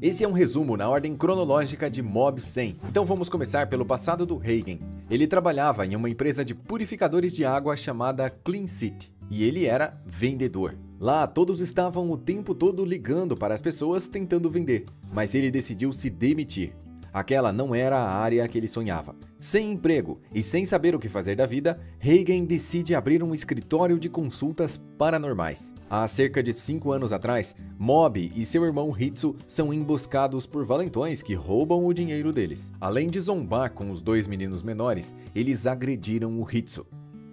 Esse é um resumo na ordem cronológica de Mob 100. Então vamos começar pelo passado do Hagen. Ele trabalhava em uma empresa de purificadores de água chamada Clean City. E ele era vendedor. Lá todos estavam o tempo todo ligando para as pessoas tentando vender. Mas ele decidiu se demitir. Aquela não era a área que ele sonhava. Sem emprego e sem saber o que fazer da vida, Hagen decide abrir um escritório de consultas paranormais. Há cerca de 5 anos atrás, Mob e seu irmão Hitsu são emboscados por valentões que roubam o dinheiro deles. Além de zombar com os 2 meninos menores, eles agrediram o Hitsu.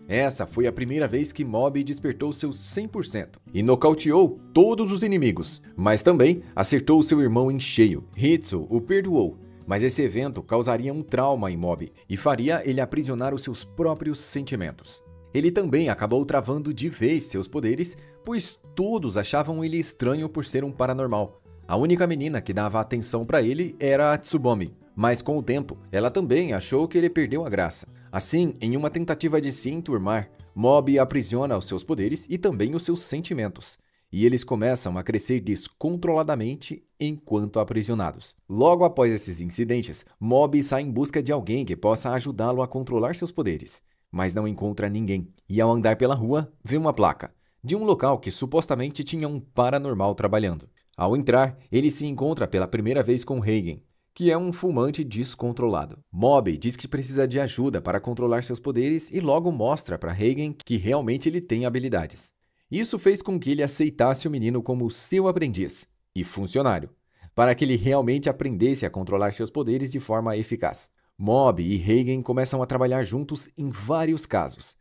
Essa foi a primeira vez que Mob despertou seus 100% e nocauteou todos os inimigos, mas também acertou seu irmão em cheio. Hitsu o perdoou. Mas esse evento causaria um trauma em Mob e faria ele aprisionar os seus próprios sentimentos. Ele também acabou travando de vez seus poderes, pois todos achavam ele estranho por ser um paranormal. A única menina que dava atenção para ele era a Tsubomi, mas com o tempo, ela também achou que ele perdeu a graça. Assim, em uma tentativa de se enturmar, Mob aprisiona os seus poderes e também os seus sentimentos. E eles começam a crescer descontroladamente enquanto aprisionados. Logo após esses incidentes, Mob sai em busca de alguém que possa ajudá-lo a controlar seus poderes, mas não encontra ninguém. E ao andar pela rua, vê uma placa de um local que supostamente tinha um paranormal trabalhando. Ao entrar, ele se encontra pela primeira vez com Hagen, que é um fumante descontrolado. Mob diz que precisa de ajuda para controlar seus poderes e logo mostra para Hagen que realmente ele tem habilidades. Isso fez com que ele aceitasse o menino como seu aprendiz e funcionário, para que ele realmente aprendesse a controlar seus poderes de forma eficaz. Mob e Hagen começam a trabalhar juntos em vários casos.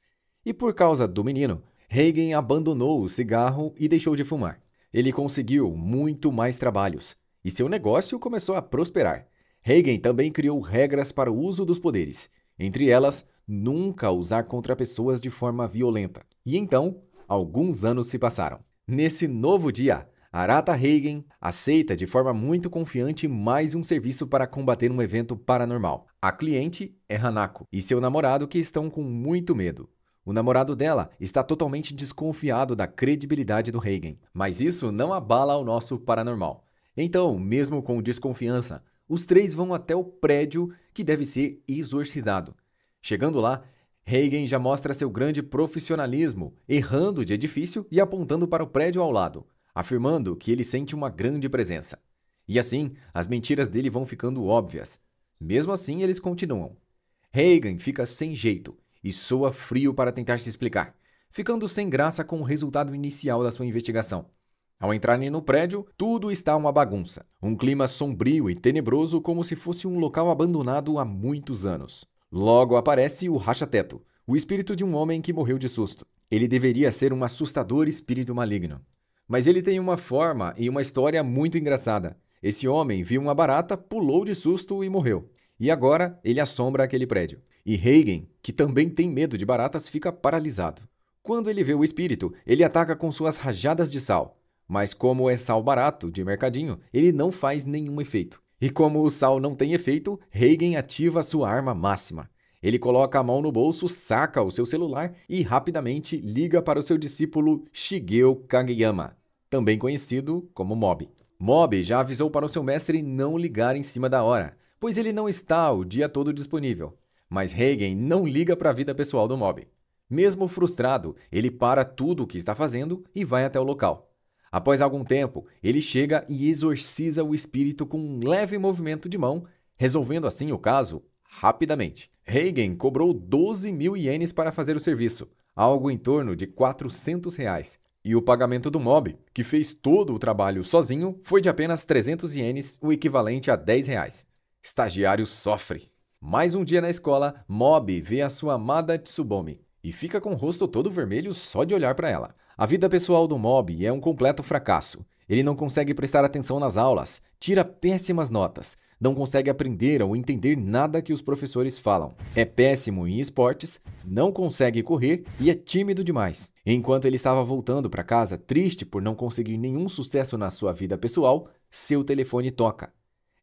E por causa do menino, Hagen abandonou o cigarro e deixou de fumar. Ele conseguiu muito mais trabalhos e seu negócio começou a prosperar. Hagen também criou regras para o uso dos poderes, entre elas, nunca usar contra pessoas de forma violenta. E então, alguns anos se passaram. Nesse novo dia, Arata Hagen aceita de forma muito confiante mais um serviço para combater um evento paranormal. A cliente é Hanako e seu namorado que estão com muito medo. O namorado dela está totalmente desconfiado da credibilidade do Hagen, mas isso não abala o nosso paranormal. Então, mesmo com desconfiança, os três vão até o prédio que deve ser exorcizado. Chegando lá, Hagen já mostra seu grande profissionalismo, errando de edifício e apontando para o prédio ao lado, afirmando que ele sente uma grande presença. E assim, as mentiras dele vão ficando óbvias. Mesmo assim, eles continuam. Hagen fica sem jeito e soa frio para tentar se explicar, ficando sem graça com o resultado inicial da sua investigação. Ao entrarem no prédio, tudo está uma bagunça. Um clima sombrio e tenebroso como se fosse um local abandonado há muitos anos. Logo aparece o Racha-Teto, o espírito de um homem que morreu de susto. Ele deveria ser um assustador espírito maligno. Mas ele tem uma forma e uma história muito engraçada. Esse homem viu uma barata, pulou de susto e morreu. E agora ele assombra aquele prédio. E Hagen, que também tem medo de baratas, fica paralisado. Quando ele vê o espírito, ele ataca com suas rajadas de sal. Mas como é sal barato, de mercadinho, ele não faz nenhum efeito. E como o sal não tem efeito, Hagen ativa sua arma máxima. Ele coloca a mão no bolso, saca o seu celular e rapidamente liga para o seu discípulo Shigeo Kageyama, também conhecido como Mob. Mob já avisou para o seu mestre não ligar em cima da hora, pois ele não está o dia todo disponível. Mas Hagen não liga para a vida pessoal do Mob. Mesmo frustrado, ele para tudo o que está fazendo e vai até o local. Após algum tempo, ele chega e exorciza o espírito com um leve movimento de mão, resolvendo assim o caso rapidamente. Hagen cobrou 12.000 ienes para fazer o serviço, algo em torno de R$ 400. E o pagamento do Mob, que fez todo o trabalho sozinho, foi de apenas 300 ienes, o equivalente a R$ 10. Estagiário sofre. Mais um dia na escola, Mob vê a sua amada Tsubomi e fica com o rosto todo vermelho só de olhar para ela. A vida pessoal do Mob é um completo fracasso. Ele não consegue prestar atenção nas aulas, tira péssimas notas, não consegue aprender ou entender nada que os professores falam. É péssimo em esportes, não consegue correr e é tímido demais. Enquanto ele estava voltando para casa triste por não conseguir nenhum sucesso na sua vida pessoal, seu telefone toca.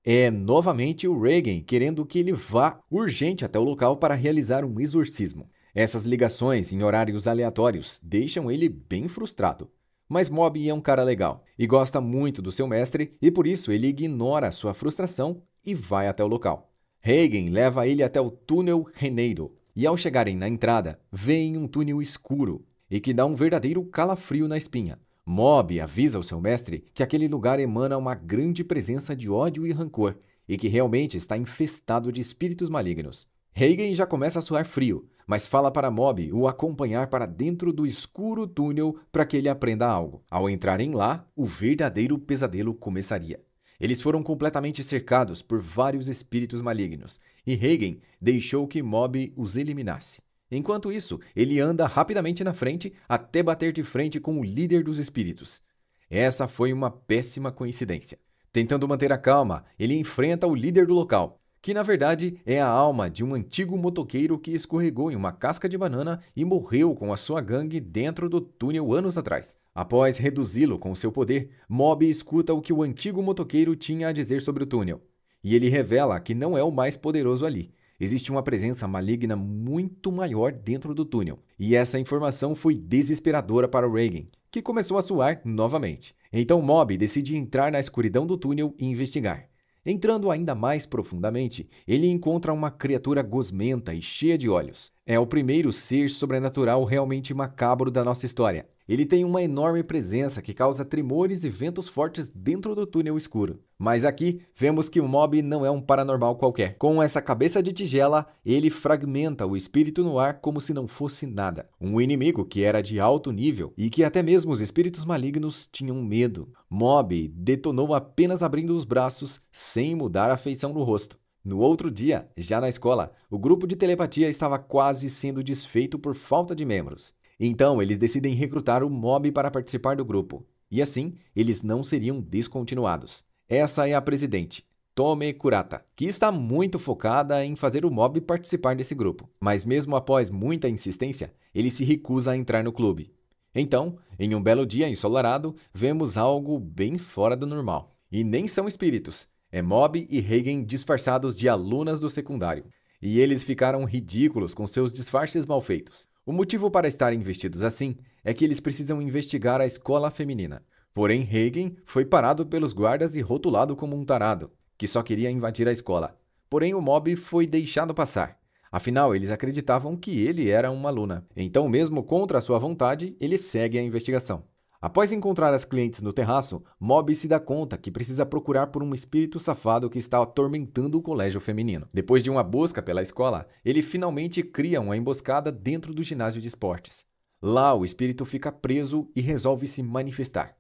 É novamente o Hagen querendo que ele vá urgente até o local para realizar um exorcismo. Essas ligações em horários aleatórios deixam ele bem frustrado. Mas Mob é um cara legal e gosta muito do seu mestre e por isso ele ignora sua frustração e vai até o local. Hagen leva ele até o túnel Renedo e ao chegarem na entrada, veem um túnel escuro e que dá um verdadeiro calafrio na espinha. Mob avisa o seu mestre que aquele lugar emana uma grande presença de ódio e rancor e que realmente está infestado de espíritos malignos. Hagen já começa a suar frio, mas fala para Mob o acompanhar para dentro do escuro túnel para que ele aprenda algo. Ao entrarem lá, o verdadeiro pesadelo começaria. Eles foram completamente cercados por vários espíritos malignos, e Hagen deixou que Mob os eliminasse. Enquanto isso, ele anda rapidamente na frente até bater de frente com o líder dos espíritos. Essa foi uma péssima coincidência. Tentando manter a calma, ele enfrenta o líder do local, que na verdade é a alma de um antigo motoqueiro que escorregou em uma casca de banana e morreu com a sua gangue dentro do túnel anos atrás. Após reduzi-lo com seu poder, Mob escuta o que o antigo motoqueiro tinha a dizer sobre o túnel. E ele revela que não é o mais poderoso ali. Existe uma presença maligna muito maior dentro do túnel. E essa informação foi desesperadora para Hagen, que começou a suar novamente. Então Mob decide entrar na escuridão do túnel e investigar. Entrando ainda mais profundamente, ele encontra uma criatura gosmenta e cheia de olhos. É o primeiro ser sobrenatural realmente macabro da nossa história. Ele tem uma enorme presença que causa tremores e ventos fortes dentro do túnel escuro. Mas aqui, vemos que o Mob não é um paranormal qualquer. Com essa cabeça de tigela, ele fragmenta o espírito no ar como se não fosse nada. Um inimigo que era de alto nível e que até mesmo os espíritos malignos tinham medo. Mob detonou apenas abrindo os braços, sem mudar a feição no rosto. No outro dia, já na escola, o grupo de telepatia estava quase sendo desfeito por falta de membros. Então, eles decidem recrutar o Mob para participar do grupo. E assim, eles não seriam descontinuados. Essa é a presidente, Tome Kurata, que está muito focada em fazer o Mob participar desse grupo. Mas mesmo após muita insistência, ele se recusa a entrar no clube. Então, em um belo dia ensolarado, vemos algo bem fora do normal. E nem são espíritos. É Mob e Hagen disfarçados de alunas do secundário. E eles ficaram ridículos com seus disfarces mal feitos. O motivo para estarem vestidos assim é que eles precisam investigar a escola feminina. Porém, Hagen foi parado pelos guardas e rotulado como um tarado, que só queria invadir a escola. Porém, o Mob foi deixado passar. Afinal, eles acreditavam que ele era uma aluna. Então, mesmo contra a sua vontade, ele segue a investigação. Após encontrar as clientes no terraço, Mob se dá conta que precisa procurar por um espírito safado que está atormentando o colégio feminino. Depois de uma busca pela escola, ele finalmente cria uma emboscada dentro do ginásio de esportes. Lá, o espírito fica preso e resolve se manifestar.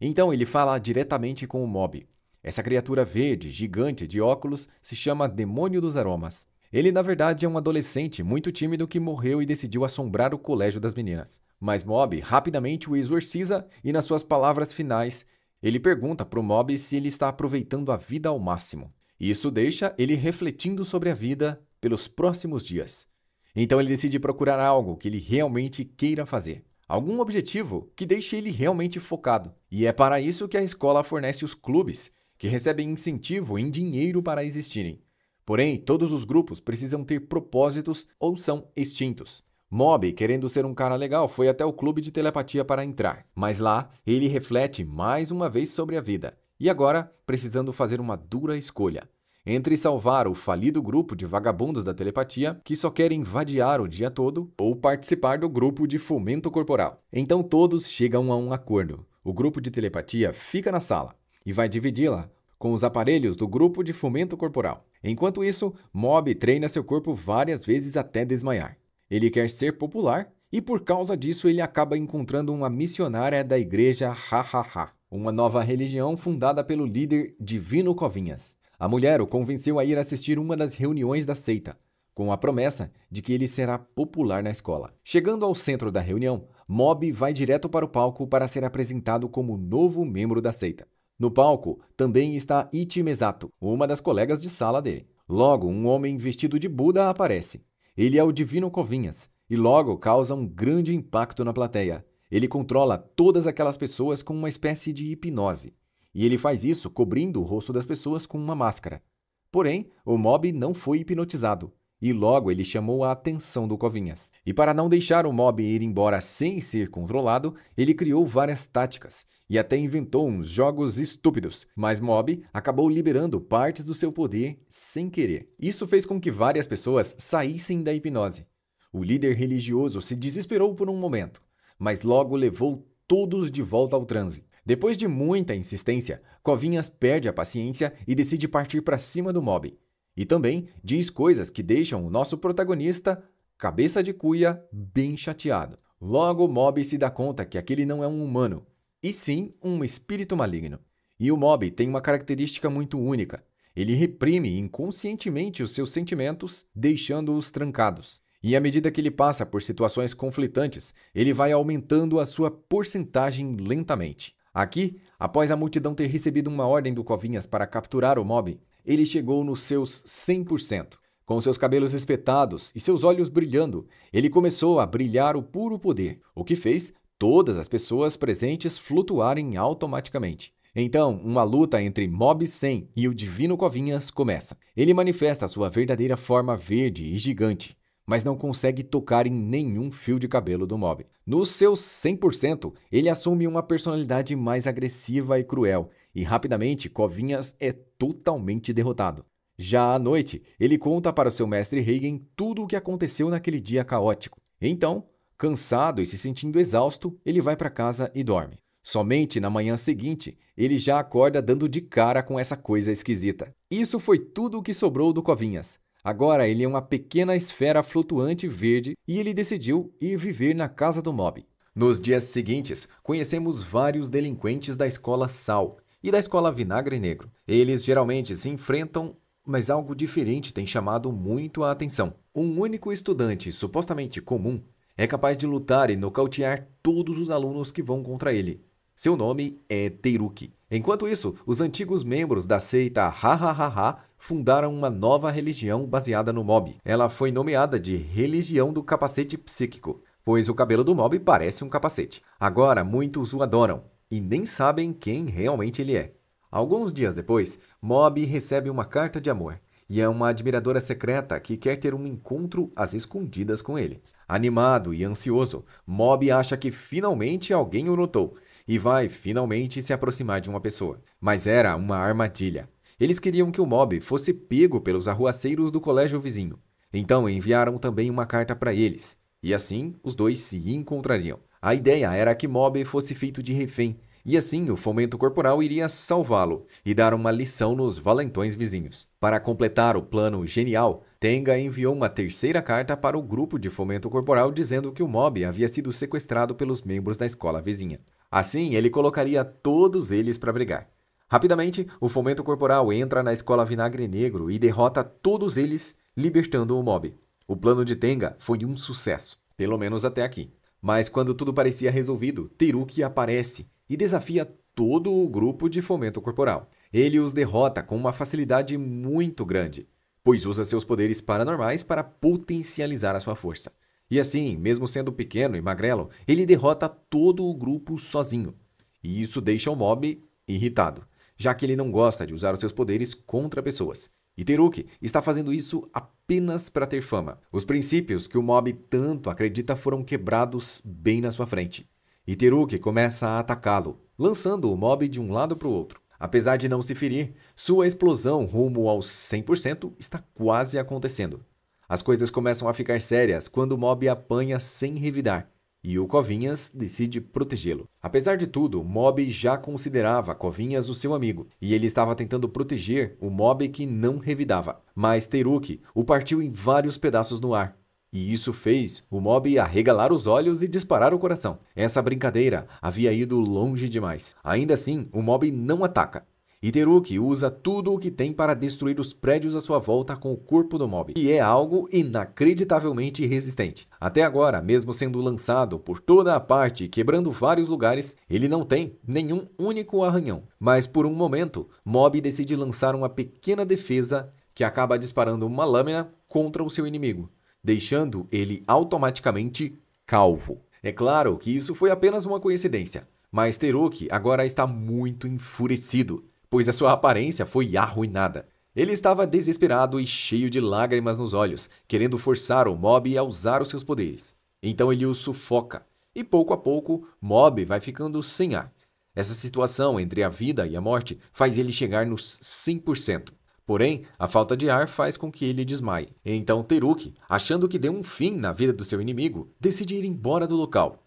Então ele fala diretamente com o Mob. Essa criatura verde, gigante, de óculos, se chama Demônio dos Aromas. Ele, na verdade, é um adolescente muito tímido que morreu e decidiu assombrar o colégio das meninas. Mas Mob rapidamente o exorciza e, nas suas palavras finais, ele pergunta para o Mob se ele está aproveitando a vida ao máximo. Isso deixa ele refletindo sobre a vida pelos próximos dias. Então ele decide procurar algo que ele realmente queira fazer. Algum objetivo que deixe ele realmente focado. E é para isso que a escola fornece os clubes, que recebem incentivo em dinheiro para existirem. Porém, todos os grupos precisam ter propósitos ou são extintos. Mob, querendo ser um cara legal, foi até o clube de telepatia para entrar. Mas lá, ele reflete mais uma vez sobre a vida. E agora, precisando fazer uma dura escolha. Entre salvar o falido grupo de vagabundos da telepatia, que só querem vadiar o dia todo, ou participar do grupo de fomento corporal. Então todos chegam a um acordo. O grupo de telepatia fica na sala e vai dividi-la com os aparelhos do grupo de fomento corporal. Enquanto isso, Mob treina seu corpo várias vezes até desmaiar. Ele quer ser popular e por causa disso ele acaba encontrando uma missionária da igreja Ha-Ha-Ha, uma nova religião fundada pelo líder Divino Covinhas. A mulher o convenceu a ir assistir uma das reuniões da seita, com a promessa de que ele será popular na escola. Chegando ao centro da reunião, Mob vai direto para o palco para ser apresentado como novo membro da seita. No palco também está Ichi Mesato, uma das colegas de sala dele. Logo, um homem vestido de Buda aparece. Ele é o Divino Covinhas e logo causa um grande impacto na plateia. Ele controla todas aquelas pessoas com uma espécie de hipnose. E ele faz isso cobrindo o rosto das pessoas com uma máscara. Porém, o Mob não foi hipnotizado. e logo ele chamou a atenção do Covinhas. E para não deixar o mob ir embora sem ser controlado, ele criou várias táticas e até inventou uns jogos estúpidos, mas Mob acabou liberando partes do seu poder sem querer. Isso fez com que várias pessoas saíssem da hipnose. O líder religioso se desesperou por um momento, mas logo levou todos de volta ao transe. Depois de muita insistência, Covinhas perde a paciência e decide partir para cima do Mob. E também diz coisas que deixam o nosso protagonista, cabeça de cuia, bem chateado. Logo, Mob se dá conta que aquele não é um humano, e sim um espírito maligno. E o Mob tem uma característica muito única. Ele reprime inconscientemente os seus sentimentos, deixando-os trancados. E à medida que ele passa por situações conflitantes, ele vai aumentando a sua porcentagem lentamente. Aqui, após a multidão ter recebido uma ordem do Covinhas para capturar o Mob, ele chegou nos seus 100%. Com seus cabelos espetados e seus olhos brilhando, ele começou a brilhar o puro poder, o que fez todas as pessoas presentes flutuarem automaticamente. Então, uma luta entre Mob 100 e o Divino Covinhas começa. Ele manifesta sua verdadeira forma verde e gigante, mas não consegue tocar em nenhum fio de cabelo do Mob. Nos seus 100%, ele assume uma personalidade mais agressiva e cruel, e rapidamente Covinhas é totalmente derrotado. Já à noite, ele conta para o seu mestre Hagen tudo o que aconteceu naquele dia caótico. Então, cansado e se sentindo exausto, ele vai para casa e dorme. Somente na manhã seguinte, ele já acorda dando de cara com essa coisa esquisita. Isso foi tudo o que sobrou do Covinhas. Agora ele é uma pequena esfera flutuante verde e ele decidiu ir viver na casa do Mob. Nos dias seguintes, conhecemos vários delinquentes da escola Sal e da escola Vinagre Negro. Eles geralmente se enfrentam, mas algo diferente tem chamado muito a atenção. Um único estudante, supostamente comum, é capaz de lutar e nocautear todos os alunos que vão contra ele. Seu nome é Teruki. Enquanto isso, os antigos membros da seita Ha fundaram uma nova religião baseada no Mob. Ela foi nomeada de Religião do Capacete Psíquico, pois o cabelo do Mob parece um capacete. Agora, muitos o adoram e nem sabem quem realmente ele é. Alguns dias depois, Mob recebe uma carta de amor e é uma admiradora secreta que quer ter um encontro às escondidas com ele. Animado e ansioso, Mob acha que finalmente alguém o notou e vai finalmente se aproximar de uma pessoa. Mas era uma armadilha. Eles queriam que o Mob fosse pego pelos arruaceiros do colégio vizinho. Então enviaram também uma carta para eles, e assim os dois se encontrariam. A ideia era que Mob fosse feito de refém, e assim o Fomento Corporal iria salvá-lo e dar uma lição nos valentões vizinhos. Para completar o plano genial, Tenga enviou uma terceira carta para o grupo de Fomento Corporal dizendo que o Mob havia sido sequestrado pelos membros da escola vizinha. Assim, ele colocaria todos eles para brigar. Rapidamente, o Fomento Corporal entra na escola Vinagre Negro e derrota todos eles, libertando o Mob. O plano de Tenga foi um sucesso, pelo menos até aqui. Mas quando tudo parecia resolvido, Teruki aparece e desafia todo o grupo de Fomento Corporal. Ele os derrota com uma facilidade muito grande, pois usa seus poderes paranormais para potencializar a sua força. E assim, mesmo sendo pequeno e magrelo, ele derrota todo o grupo sozinho. E isso deixa o Mob irritado, já que ele não gosta de usar os seus poderes contra pessoas. E Teruki está fazendo isso apenas para ter fama. Os princípios que o Mob tanto acredita foram quebrados bem na sua frente. E Teruki começa a atacá-lo, lançando o Mob de um lado para o outro. Apesar de não se ferir, sua explosão rumo aos 100% está quase acontecendo. As coisas começam a ficar sérias quando o Mob apanha sem revidar, e o Covinhas decide protegê-lo. Apesar de tudo, o Mob já considerava Covinhas o seu amigo, e ele estava tentando proteger o Mob que não revidava. Mas Teruki o partiu em vários pedaços no ar, e isso fez o Mob arregalar os olhos e disparar o coração. Essa brincadeira havia ido longe demais. Ainda assim, o Mob não ataca. E Teruki usa tudo o que tem para destruir os prédios à sua volta com o corpo do Mob, e é algo inacreditavelmente resistente. Até agora, mesmo sendo lançado por toda a parte e quebrando vários lugares, ele não tem nenhum único arranhão. Mas por um momento, Mob decide lançar uma pequena defesa que acaba disparando uma lâmina contra o seu inimigo, deixando ele automaticamente calvo. É claro que isso foi apenas uma coincidência, mas Teruki agora está muito enfurecido, pois a sua aparência foi arruinada. Ele estava desesperado e cheio de lágrimas nos olhos, querendo forçar o Mob a usar os seus poderes. Então ele o sufoca, e pouco a pouco, Mob vai ficando sem ar. Essa situação entre a vida e a morte faz ele chegar nos 100%. Porém, a falta de ar faz com que ele desmaie. Então Teruki, achando que deu um fim na vida do seu inimigo, decide ir embora do local.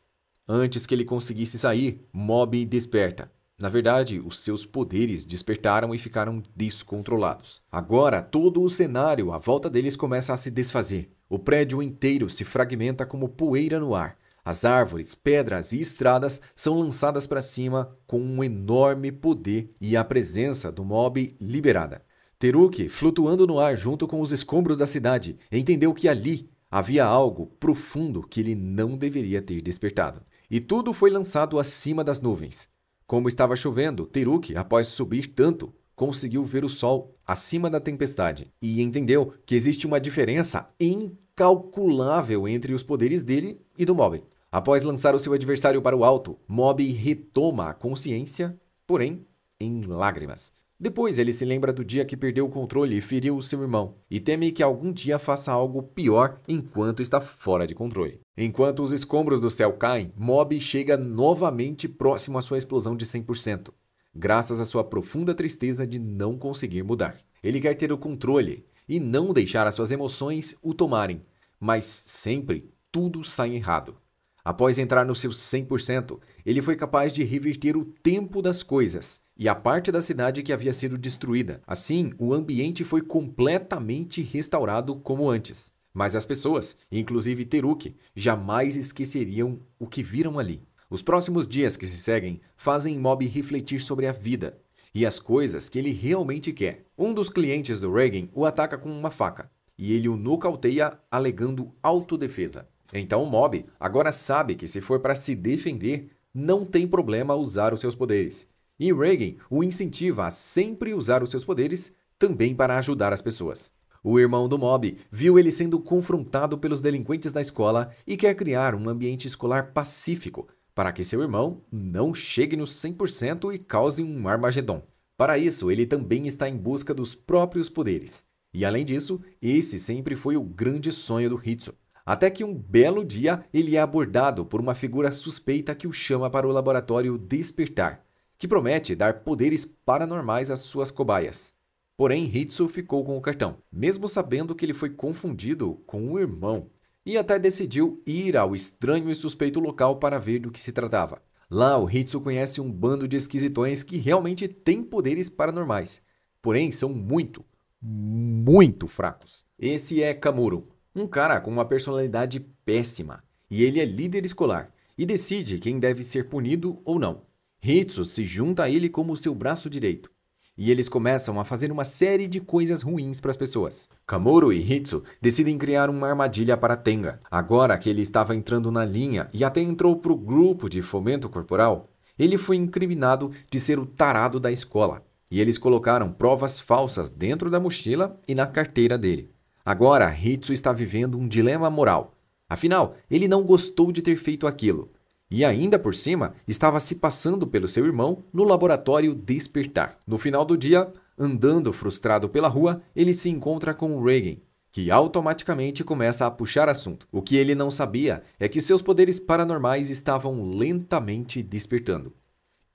Antes que ele conseguisse sair, Mob desperta. Na verdade, os seus poderes despertaram e ficaram descontrolados. Agora, todo o cenário à volta deles começa a se desfazer. O prédio inteiro se fragmenta como poeira no ar. As árvores, pedras e estradas são lançadas para cima com um enorme poder e a presença do Mob liberada. Teruki, flutuando no ar junto com os escombros da cidade, entendeu que ali havia algo profundo que ele não deveria ter despertado. E tudo foi lançado acima das nuvens. Como estava chovendo, Teruki, após subir tanto, conseguiu ver o sol acima da tempestade e entendeu que existe uma diferença incalculável entre os poderes dele e do Mob. Após lançar o seu adversário para o alto, Mob retoma a consciência, porém em lágrimas. Depois ele se lembra do dia que perdeu o controle e feriu o seu irmão, e teme que algum dia faça algo pior enquanto está fora de controle. Enquanto os escombros do céu caem, Mob chega novamente próximo à sua explosão de 100%, graças à sua profunda tristeza de não conseguir mudar. Ele quer ter o controle e não deixar as suas emoções o tomarem, mas sempre tudo sai errado. Após entrar no seu 100%, ele foi capaz de reverter o tempo das coisas e a parte da cidade que havia sido destruída. Assim, o ambiente foi completamente restaurado como antes. Mas as pessoas, inclusive Teruki, jamais esqueceriam o que viram ali. Os próximos dias que se seguem fazem Mob refletir sobre a vida e as coisas que ele realmente quer. Um dos clientes do Reigen o ataca com uma faca e ele o nocauteia alegando autodefesa. Então Mob agora sabe que se for para se defender, não tem problema usar os seus poderes. E Reigen o incentiva a sempre usar os seus poderes também para ajudar as pessoas. O irmão do Mob viu ele sendo confrontado pelos delinquentes da escola e quer criar um ambiente escolar pacífico para que seu irmão não chegue nos 100% e cause um Armagedon. Para isso, ele também está em busca dos próprios poderes. E além disso, esse sempre foi o grande sonho do Hitsu. Até que um belo dia ele é abordado por uma figura suspeita que o chama para o laboratório Despertar, que promete dar poderes paranormais às suas cobaias. Porém, Hitsu ficou com o cartão, mesmo sabendo que ele foi confundido com o irmão, e até decidiu ir ao estranho e suspeito local para ver do que se tratava. Lá, o Hitsu conhece um bando de esquisitões que realmente têm poderes paranormais, porém são muito fracos. Esse é Kamuro, um cara com uma personalidade péssima, e ele é líder escolar, e decide quem deve ser punido ou não. Hitsu se junta a ele como seu braço direito, e eles começam a fazer uma série de coisas ruins para as pessoas. Kamuro e Hitsu decidem criar uma armadilha para Tenga. Agora que ele estava entrando na linha e até entrou para o grupo de fomento corporal, ele foi incriminado de ser o tarado da escola, e eles colocaram provas falsas dentro da mochila e na carteira dele. Agora, Hitsu está vivendo um dilema moral. Afinal, ele não gostou de ter feito aquilo. E ainda por cima, estava se passando pelo seu irmão no laboratório Despertar. No final do dia, andando frustrado pela rua, ele se encontra com o Reigen, que automaticamente começa a puxar assunto. O que ele não sabia é que seus poderes paranormais estavam lentamente despertando.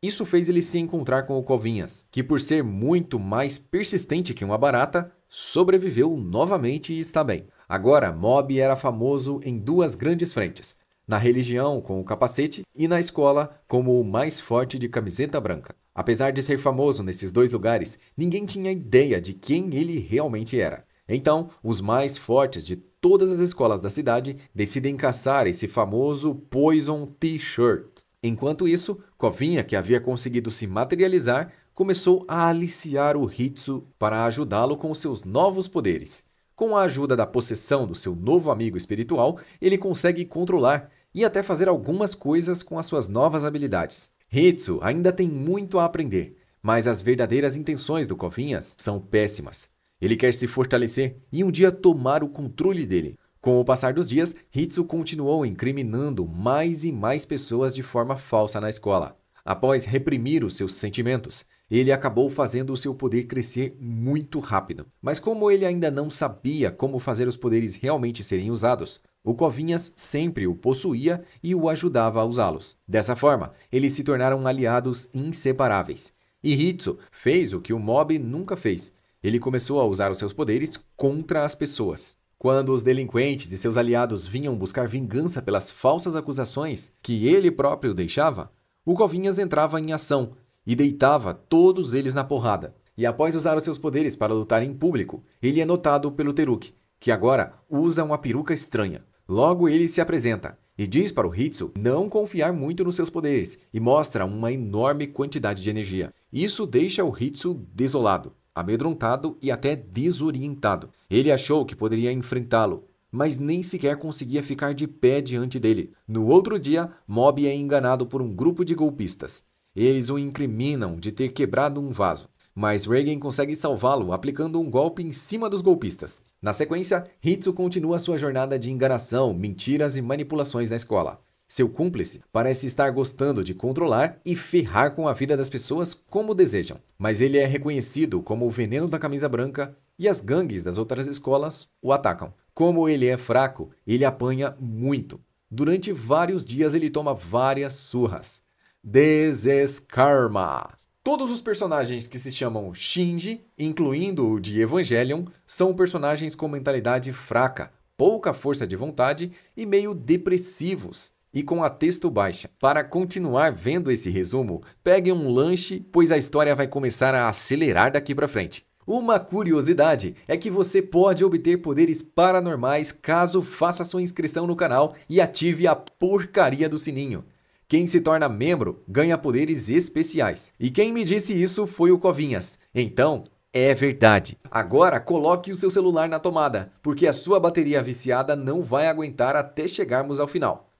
Isso fez ele se encontrar com o Covinhas, que por ser muito mais persistente que uma barata, sobreviveu novamente e está bem. Agora, Mob era famoso em duas grandes frentes. Na religião, com o capacete, e na escola, como o mais forte de camiseta branca. Apesar de ser famoso nesses dois lugares, ninguém tinha ideia de quem ele realmente era. Então, os mais fortes de todas as escolas da cidade decidem caçar esse famoso Poison T-Shirt. Enquanto isso, Kovinha, que havia conseguido se materializar, começou a aliciar o Hitsu para ajudá-lo com seus novos poderes. Com a ajuda da possessão do seu novo amigo espiritual, ele consegue controlar e até fazer algumas coisas com as suas novas habilidades. Hitsu ainda tem muito a aprender, mas as verdadeiras intenções do Kovinhas são péssimas. Ele quer se fortalecer e um dia tomar o controle dele. Com o passar dos dias, Hitsu continuou incriminando mais e mais pessoas de forma falsa na escola. Após reprimir os seus sentimentos, Ele acabou fazendo o seu poder crescer muito rápido. Mas como ele ainda não sabia como fazer os poderes realmente serem usados, o Covinhas sempre o possuía e o ajudava a usá-los. Dessa forma, eles se tornaram aliados inseparáveis. E Hitsu fez o que o Mob nunca fez. Ele começou a usar os seus poderes contra as pessoas. Quando os delinquentes e seus aliados vinham buscar vingança pelas falsas acusações que ele próprio deixava, o Covinhas entrava em ação e deitava todos eles na porrada. E após usar os seus poderes para lutar em público, ele é notado pelo Teruki, que agora usa uma peruca estranha. Logo ele se apresenta e diz para o Hitsu não confiar muito nos seus poderes e mostra uma enorme quantidade de energia. Isso deixa o Hitsu desolado, amedrontado e até desorientado. Ele achou que poderia enfrentá-lo, mas nem sequer conseguia ficar de pé diante dele. No outro dia, Mob é enganado por um grupo de golpistas. Eles o incriminam de ter quebrado um vaso, mas Reigen consegue salvá-lo aplicando um golpe em cima dos golpistas. Na sequência, Hitsu continua sua jornada de enganação, mentiras e manipulações na escola. Seu cúmplice parece estar gostando de controlar e ferrar com a vida das pessoas como desejam, mas ele é reconhecido como o veneno da camisa branca e as gangues das outras escolas o atacam. Como ele é fraco, ele apanha muito. Durante vários dias ele toma várias surras. This is karma. Todos os personagens que se chamam Shinji, incluindo o de Evangelion, são personagens com mentalidade fraca, pouca força de vontade e meio depressivos, e com a texto baixa. Para continuar vendo esse resumo, pegue um lanche, pois a história vai começar a acelerar daqui para frente. Uma curiosidade é que você pode obter poderes paranormais caso faça sua inscrição no canal e ative a porcaria do sininho. Quem se torna membro ganha poderes especiais. E quem me disse isso foi o Covinhas. Então, é verdade. Agora coloque o seu celular na tomada, porque a sua bateria viciada não vai aguentar até chegarmos ao final.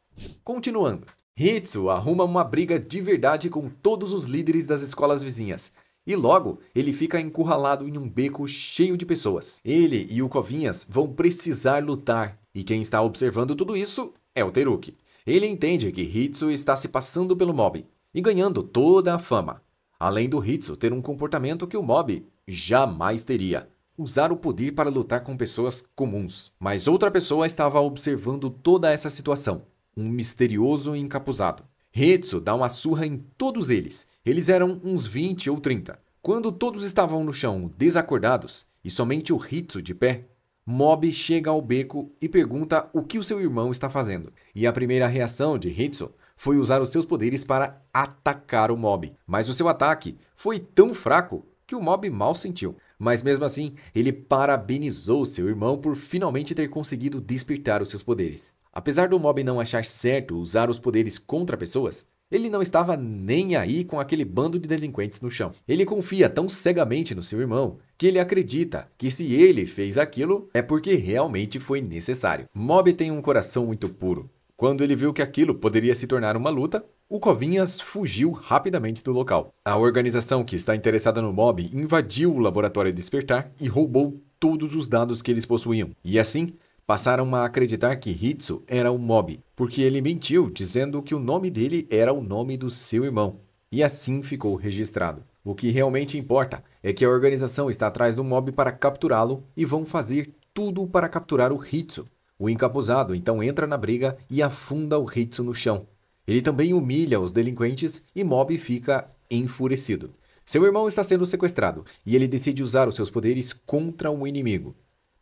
Continuando. Hitsu arruma uma briga de verdade com todos os líderes das escolas vizinhas. E logo, ele fica encurralado em um beco cheio de pessoas. Ele e o Covinhas vão precisar lutar. E quem está observando tudo isso é o Teruki. Ele entende que Hitsu está se passando pelo Mob e ganhando toda a fama. Além do Hitsu ter um comportamento que o Mob jamais teria. Usar o poder para lutar com pessoas comuns. Mas outra pessoa estava observando toda essa situação. Um misterioso encapuzado. Hitsu dá uma surra em todos eles. Eles eram uns 20 ou 30. Quando todos estavam no chão desacordados e somente o Hitsu de pé, Mob chega ao beco e pergunta o que o seu irmão está fazendo. E a primeira reação de Hitsu foi usar os seus poderes para atacar o Mob. Mas o seu ataque foi tão fraco que o Mob mal sentiu. Mas mesmo assim, ele parabenizou seu irmão por finalmente ter conseguido despertar os seus poderes. Apesar do Mob não achar certo usar os poderes contra pessoas, ele não estava nem aí com aquele bando de delinquentes no chão. Ele confia tão cegamente no seu irmão que ele acredita que se ele fez aquilo é porque realmente foi necessário. Mob tem um coração muito puro. Quando ele viu que aquilo poderia se tornar uma luta, o Covinhas fugiu rapidamente do local. A organização que está interessada no Mob invadiu o laboratório Despertar e roubou todos os dados que eles possuíam. E assim, passaram a acreditar que Hitsu era o Mob, porque ele mentiu dizendo que o nome dele era o nome do seu irmão. E assim ficou registrado. O que realmente importa é que a organização está atrás do Mob para capturá-lo e vão fazer tudo para capturar o Hitsu. O encapuzado então entra na briga e afunda o Hitsu no chão. Ele também humilha os delinquentes e Mob fica enfurecido. Seu irmão está sendo sequestrado e ele decide usar os seus poderes contra o inimigo.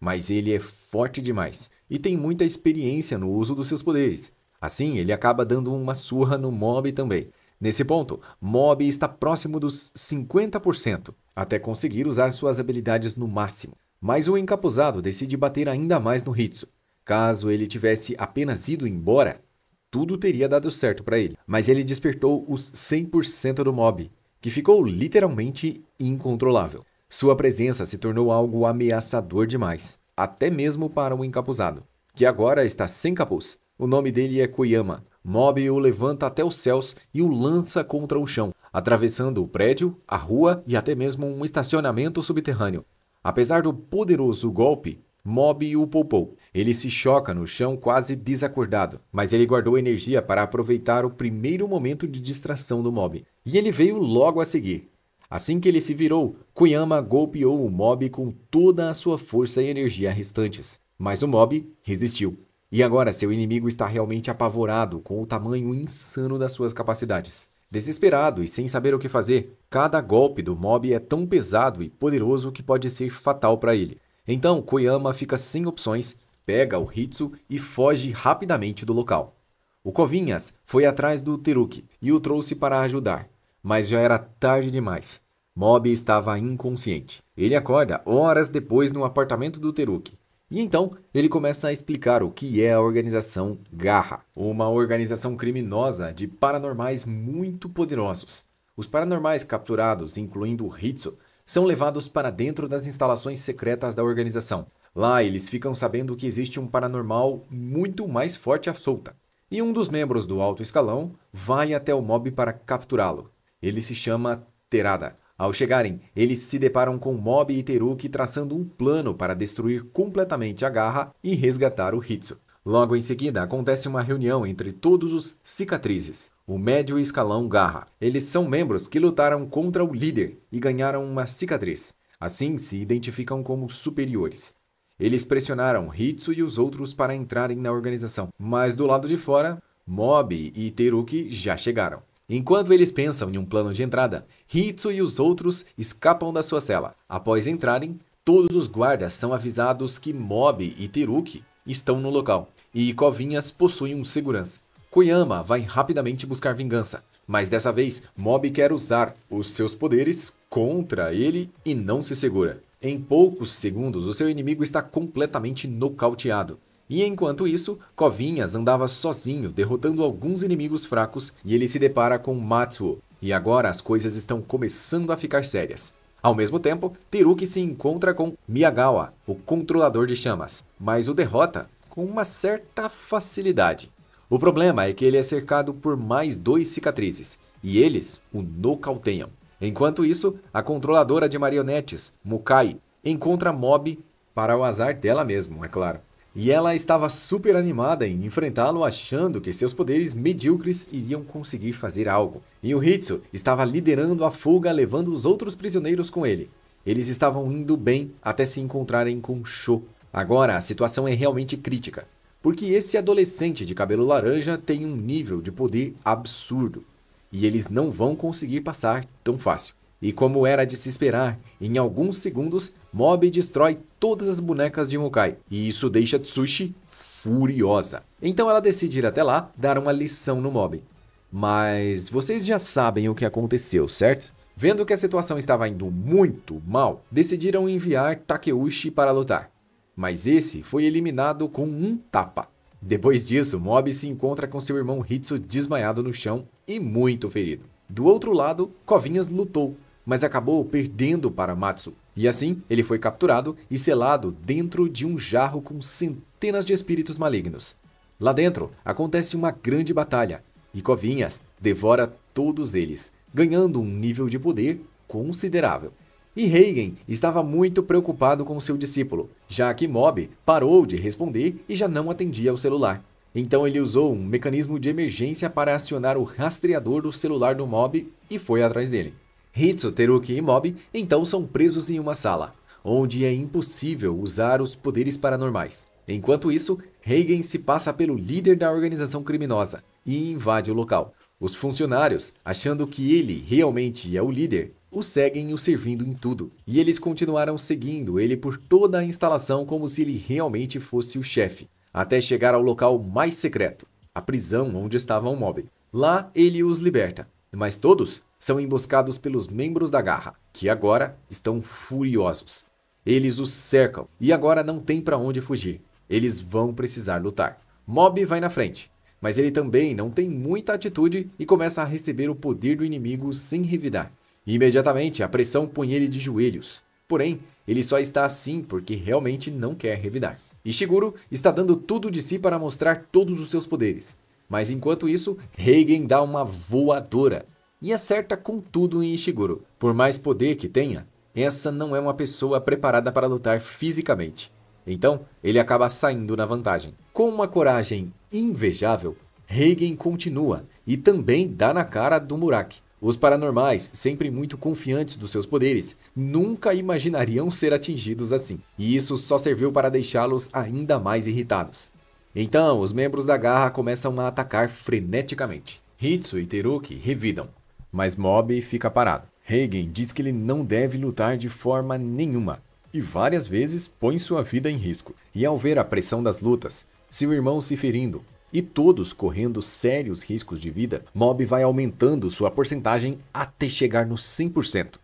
Mas ele é forte demais e tem muita experiência no uso dos seus poderes. Assim, ele acaba dando uma surra no Mob também. Nesse ponto, Mob está próximo dos 50%, até conseguir usar suas habilidades no máximo. Mas o encapuzado decide bater ainda mais no Hitsu. Caso ele tivesse apenas ido embora, tudo teria dado certo para ele. Mas ele despertou os 100% do Mob, que ficou literalmente incontrolável. Sua presença se tornou algo ameaçador demais, até mesmo para o encapuzado, que agora está sem capuz. O nome dele é Koyama. Mob o levanta até os céus e o lança contra o chão, atravessando o prédio, a rua e até mesmo um estacionamento subterrâneo. Apesar do poderoso golpe, Mob o poupou. Ele se choca no chão quase desacordado, mas ele guardou energia para aproveitar o primeiro momento de distração do Mob. E ele veio logo a seguir. Assim que ele se virou, Koyama golpeou o mob com toda a sua força e energia restantes. Mas o mob resistiu. E agora seu inimigo está realmente apavorado com o tamanho insano das suas capacidades. Desesperado e sem saber o que fazer, cada golpe do mob é tão pesado e poderoso que pode ser fatal para ele. Então Koyama fica sem opções, pega o Hitsu e foge rapidamente do local. O Covinhas foi atrás do Teruki e o trouxe para ajudar, mas já era tarde demais. Mob estava inconsciente. Ele acorda horas depois no apartamento do Teruki. E então ele começa a explicar o que é a organização Garra, uma organização criminosa de paranormais muito poderosos. Os paranormais capturados, incluindo o Hitsu, são levados para dentro das instalações secretas da organização. Lá eles ficam sabendo que existe um paranormal muito mais forte à solta. E um dos membros do alto escalão vai até o mob para capturá-lo. Ele se chama Terada. Ao chegarem, eles se deparam com Mob e Teruki traçando um plano para destruir completamente a Garra e resgatar o Hitsu. Logo em seguida, acontece uma reunião entre todos os Cicatrizes, o médio escalão Garra. Eles são membros que lutaram contra o líder e ganharam uma cicatriz. Assim, se identificam como superiores. Eles pressionaram Hitsu e os outros para entrarem na organização, mas do lado de fora, Mob e Teruki já chegaram. Enquanto eles pensam em um plano de entrada, Hitsu e os outros escapam da sua cela. Após entrarem, todos os guardas são avisados que Mob e Teruki estão no local, e Covinhas possui um segurança. Koyama vai rapidamente buscar vingança, mas dessa vez Mob quer usar os seus poderes contra ele e não se segura. Em poucos segundos, o seu inimigo está completamente nocauteado. E enquanto isso, Covinhas andava sozinho, derrotando alguns inimigos fracos, e ele se depara com Matsuo. E agora as coisas estão começando a ficar sérias. Ao mesmo tempo, Teruki se encontra com Miyagawa, o controlador de chamas, mas o derrota com uma certa facilidade. O problema é que ele é cercado por mais 2 cicatrizes, e eles o nocauteiam. Enquanto isso, a controladora de marionetes, Mukai, encontra Mob para o azar dela mesmo, é claro. E ela estava super animada em enfrentá-lo, achando que seus poderes medíocres iriam conseguir fazer algo. E o Hitsu estava liderando a fuga, levando os outros prisioneiros com ele. Eles estavam indo bem até se encontrarem com Sho. Agora a situação é realmente crítica, porque esse adolescente de cabelo laranja tem um nível de poder absurdo. E eles não vão conseguir passar tão fácil. E como era de se esperar, em alguns segundos, Mob destrói todas as bonecas de Mukai. E isso deixa Tsushi furiosa. Então ela decide ir até lá, dar uma lição no Mob. Mas vocês já sabem o que aconteceu, certo? Vendo que a situação estava indo muito mal, decidiram enviar Takeuchi para lutar. Mas esse foi eliminado com um tapa. Depois disso, Mob se encontra com seu irmão Hitsu desmaiado no chão e muito ferido. Do outro lado, Covinhas lutou, mas acabou perdendo para Matsu. E assim, ele foi capturado e selado dentro de um jarro com centenas de espíritos malignos. Lá dentro, acontece uma grande batalha, e Covinhas devora todos eles, ganhando um nível de poder considerável. E Reigen estava muito preocupado com seu discípulo, já que Mob parou de responder e já não atendia ao celular. Então ele usou um mecanismo de emergência para acionar o rastreador do celular do Mob e foi atrás dele. Hitsu, Teruki e Mob então são presos em uma sala, onde é impossível usar os poderes paranormais. Enquanto isso, Reigen se passa pelo líder da organização criminosa e invade o local. Os funcionários, achando que ele realmente é o líder, o seguem o servindo em tudo. E eles continuaram seguindo ele por toda a instalação como se ele realmente fosse o chefe, até chegar ao local mais secreto, a prisão onde estava o Mob. Lá ele os liberta, mas todos são emboscados pelos membros da Garra, que agora estão furiosos. Eles os cercam e agora não tem para onde fugir. Eles vão precisar lutar. Mob vai na frente, mas ele também não tem muita atitude e começa a receber o poder do inimigo sem revidar. Imediatamente a pressão põe ele de joelhos. Porém, ele só está assim porque realmente não quer revidar. Ishiguro está dando tudo de si para mostrar todos os seus poderes. Mas enquanto isso, Reigen dá uma voadora e acerta com tudo em Ishiguro. Por mais poder que tenha, essa não é uma pessoa preparada para lutar fisicamente. Então, ele acaba saindo na vantagem. Com uma coragem invejável, Reigen continua e também dá na cara do Muraki. Os paranormais, sempre muito confiantes dos seus poderes, nunca imaginariam ser atingidos assim, e isso só serviu para deixá-los ainda mais irritados. Então, os membros da Garra começam a atacar freneticamente. Hitsu e Teruki revidam, mas Mob fica parado. Reigen diz que ele não deve lutar de forma nenhuma, e várias vezes põe sua vida em risco. E ao ver a pressão das lutas, seu irmão se ferindo, e todos correndo sérios riscos de vida, Mob vai aumentando sua porcentagem até chegar no 100%.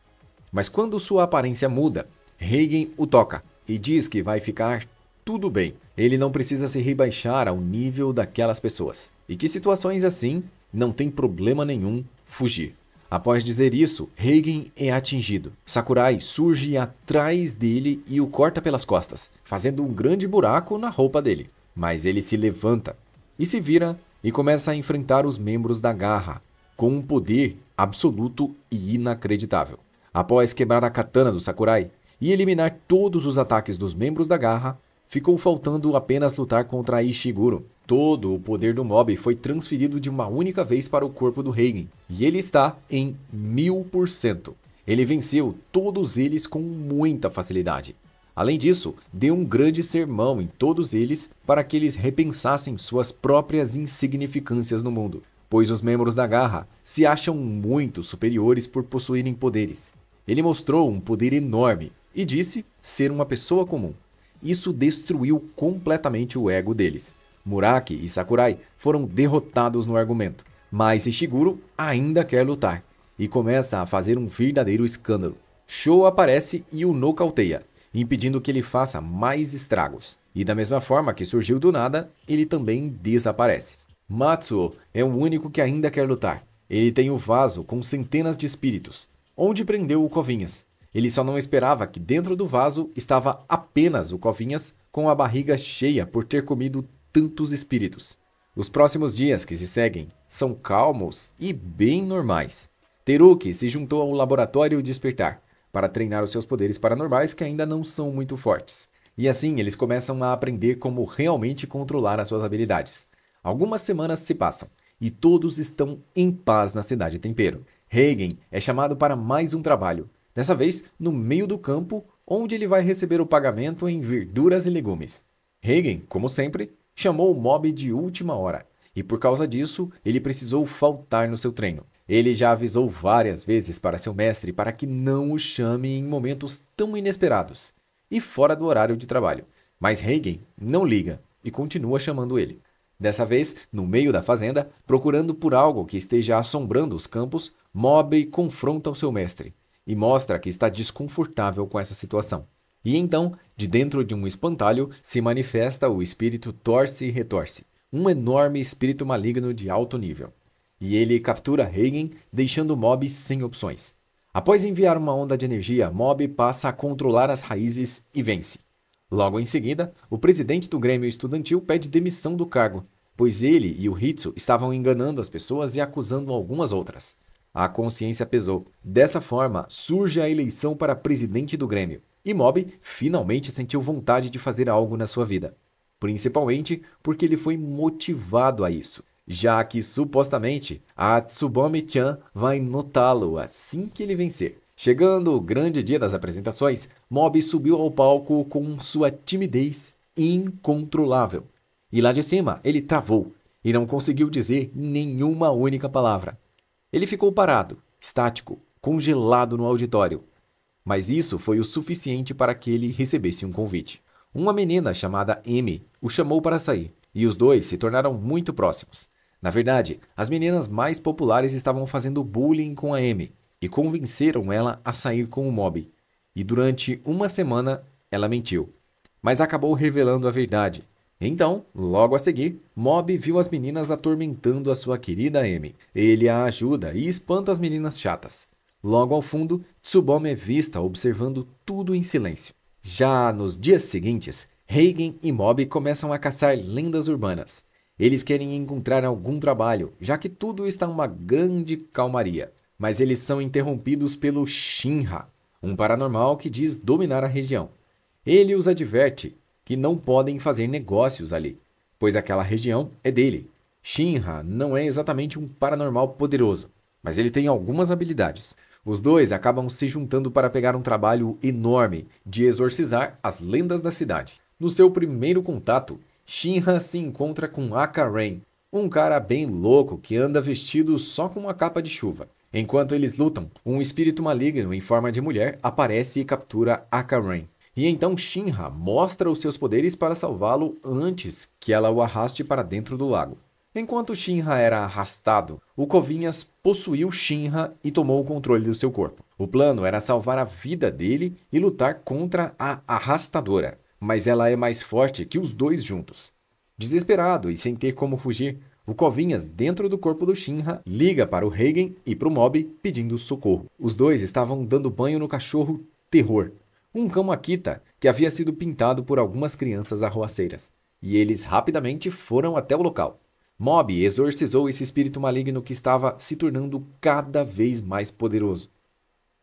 Mas quando sua aparência muda, Reigen o toca e diz que vai ficar tudo bem. Ele não precisa se rebaixar ao nível daquelas pessoas. E que situações assim, não tem problema nenhum fugir. Após dizer isso, Reigen é atingido. Sakurai surge atrás dele e o corta pelas costas, fazendo um grande buraco na roupa dele. Mas ele se levanta e se vira e começa a enfrentar os membros da Garra, com um poder absoluto e inacreditável. Após quebrar a katana do Sakurai e eliminar todos os ataques dos membros da Garra, ficou faltando apenas lutar contra Ishiguro. Todo o poder do Mob foi transferido de uma única vez para o corpo do Reigen, e ele está em 1000%. Ele venceu todos eles com muita facilidade. Além disso, deu um grande sermão em todos eles para que eles repensassem suas próprias insignificâncias no mundo, pois os membros da Garra se acham muito superiores por possuírem poderes. Ele mostrou um poder enorme e disse ser uma pessoa comum. Isso destruiu completamente o ego deles. Muraki e Sakurai foram derrotados no argumento, mas Ishiguro ainda quer lutar e começa a fazer um verdadeiro escândalo. Sho aparece e o nocauteia, impedindo que ele faça mais estragos. E da mesma forma que surgiu do nada, ele também desaparece. Matsuo é o único que ainda quer lutar. Ele tem o vaso com centenas de espíritos, onde prendeu o Covinhas. Ele só não esperava que dentro do vaso estava apenas o Covinhas com a barriga cheia por ter comido tantos espíritos. Os próximos dias que se seguem são calmos e bem normais. Teruki se juntou ao Laboratório Despertar para treinar os seus poderes paranormais que ainda não são muito fortes. E assim eles começam a aprender como realmente controlar as suas habilidades. Algumas semanas se passam e todos estão em paz na Cidade Tempero. Reigen é chamado para mais um trabalho, dessa vez no meio do campo, onde ele vai receber o pagamento em verduras e legumes. Reigen, como sempre, chamou o Mob de última hora, e por causa disso, ele precisou faltar no seu treino. Ele já avisou várias vezes para seu mestre para que não o chame em momentos tão inesperados e fora do horário de trabalho. Mas Reigen não liga e continua chamando ele. Dessa vez, no meio da fazenda, procurando por algo que esteja assombrando os campos, Mob confronta o seu mestre e mostra que está desconfortável com essa situação. E então, de dentro de um espantalho, se manifesta o espírito Torce e Retorce, um enorme espírito maligno de alto nível. E ele captura Reigen, deixando Mob sem opções. Após enviar uma onda de energia, Mob passa a controlar as raízes e vence. Logo em seguida, o presidente do Grêmio Estudantil pede demissão do cargo, pois ele e o Hitsu estavam enganando as pessoas e acusando algumas outras. A consciência pesou. Dessa forma, surge a eleição para presidente do Grêmio, e Mob finalmente sentiu vontade de fazer algo na sua vida. Principalmente porque ele foi motivado a isso, já que supostamente a Tsubame-chan vai notá-lo assim que ele vencer. Chegando o grande dia das apresentações, Mob subiu ao palco com sua timidez incontrolável. E lá de cima, ele travou e não conseguiu dizer nenhuma única palavra. Ele ficou parado, estático, congelado no auditório. Mas isso foi o suficiente para que ele recebesse um convite. Uma menina chamada Amy o chamou para sair, e os dois se tornaram muito próximos. Na verdade, as meninas mais populares estavam fazendo bullying com a Amy, e convenceram ela a sair com o Mob. E durante uma semana, ela mentiu, mas acabou revelando a verdade. Então, logo a seguir, Mob viu as meninas atormentando a sua querida Amy. Ele a ajuda e espanta as meninas chatas. Logo ao fundo, Tsubame é vista observando tudo em silêncio. Já nos dias seguintes, Reigen e Mob começam a caçar lendas urbanas. Eles querem encontrar algum trabalho, já que tudo está uma grande calmaria. Mas eles são interrompidos pelo Shinra, um paranormal que diz dominar a região. Ele os adverte que não podem fazer negócios ali, pois aquela região é dele. Shinra não é exatamente um paranormal poderoso, mas ele tem algumas habilidades. Os dois acabam se juntando para pegar um trabalho enorme de exorcizar as lendas da cidade. No seu primeiro contato, Shinra se encontra com Aka Rain, um cara bem louco que anda vestido só com uma capa de chuva. Enquanto eles lutam, um espírito maligno em forma de mulher aparece e captura Aka Rain. E então Shinra mostra os seus poderes para salvá-lo antes que ela o arraste para dentro do lago. Enquanto Shinra era arrastado, o Kovinhas possuiu Shinra e tomou o controle do seu corpo. O plano era salvar a vida dele e lutar contra a arrastadora, mas ela é mais forte que os dois juntos. Desesperado e sem ter como fugir, o Kovinhas, dentro do corpo do Shinra, liga para o Reigen e para o Mob pedindo socorro. Os dois estavam dando banho no cachorro Terror, um cão Akita que havia sido pintado por algumas crianças arruaceiras, e eles rapidamente foram até o local. Mob exorcizou esse espírito maligno que estava se tornando cada vez mais poderoso.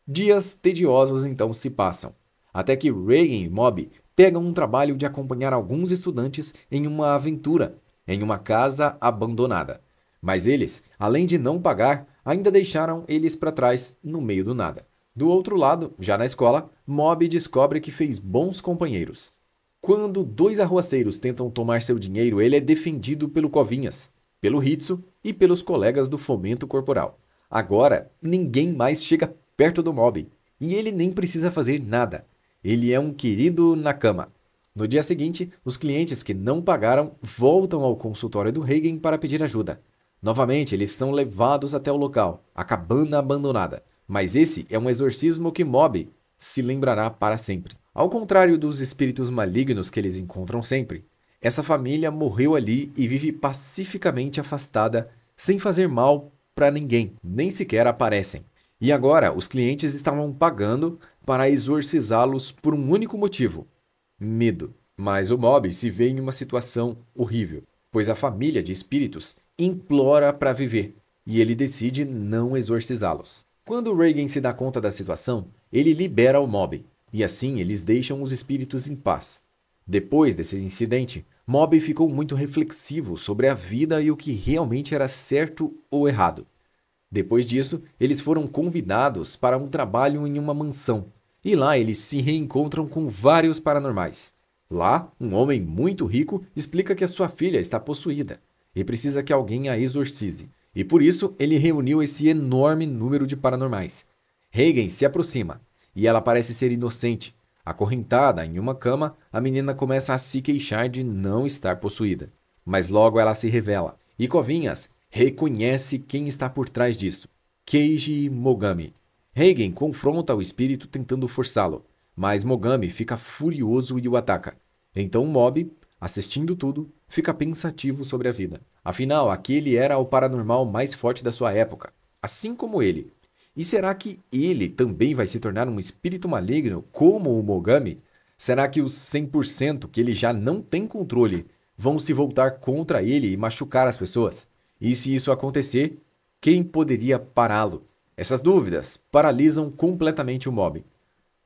Dias tediosos então se passam, até que Reigen e Mob pegam um trabalho de acompanhar alguns estudantes em uma aventura, em uma casa abandonada. Mas eles, além de não pagar, ainda deixaram eles para trás no meio do nada. Do outro lado, já na escola, Mob descobre que fez bons companheiros. Quando dois arruaceiros tentam tomar seu dinheiro, ele é defendido pelo Kovinhas, pelo Hitsu e pelos colegas do Fomento Corporal. Agora, ninguém mais chega perto do Mob, e ele nem precisa fazer nada. Ele é um querido na cama. No dia seguinte, os clientes que não pagaram voltam ao consultório do Reigen para pedir ajuda. Novamente, eles são levados até o local, a cabana abandonada. Mas esse é um exorcismo que Mob se lembrará para sempre. Ao contrário dos espíritos malignos que eles encontram sempre, essa família morreu ali e vive pacificamente afastada, sem fazer mal para ninguém, nem sequer aparecem. E agora, os clientes estavam pagando para exorcizá-los por um único motivo: medo. Mas o Mob se vê em uma situação horrível, pois a família de espíritos implora para viver, e ele decide não exorcizá-los. Quando Reigen se dá conta da situação, ele libera o Mob, e assim eles deixam os espíritos em paz. Depois desse incidente, Mob ficou muito reflexivo sobre a vida e o que realmente era certo ou errado. Depois disso, eles foram convidados para um trabalho em uma mansão, e lá eles se reencontram com vários paranormais. Lá, um homem muito rico explica que a sua filha está possuída e precisa que alguém a exorcize. E por isso, ele reuniu esse enorme número de paranormais. Reigen se aproxima, e ela parece ser inocente. Acorrentada em uma cama, a menina começa a se queixar de não estar possuída. Mas logo ela se revela, e Kovinhas reconhece quem está por trás disso: Keiji Mogami. Reigen confronta o espírito tentando forçá-lo, mas Mogami fica furioso e o ataca. Então Mob, assistindo tudo, fica pensativo sobre a vida. Afinal, aquele era o paranormal mais forte da sua época, assim como ele. E será que ele também vai se tornar um espírito maligno como o Mogami? Será que os 100% que ele já não tem controle vão se voltar contra ele e machucar as pessoas? E se isso acontecer, quem poderia pará-lo? Essas dúvidas paralisam completamente o Mob.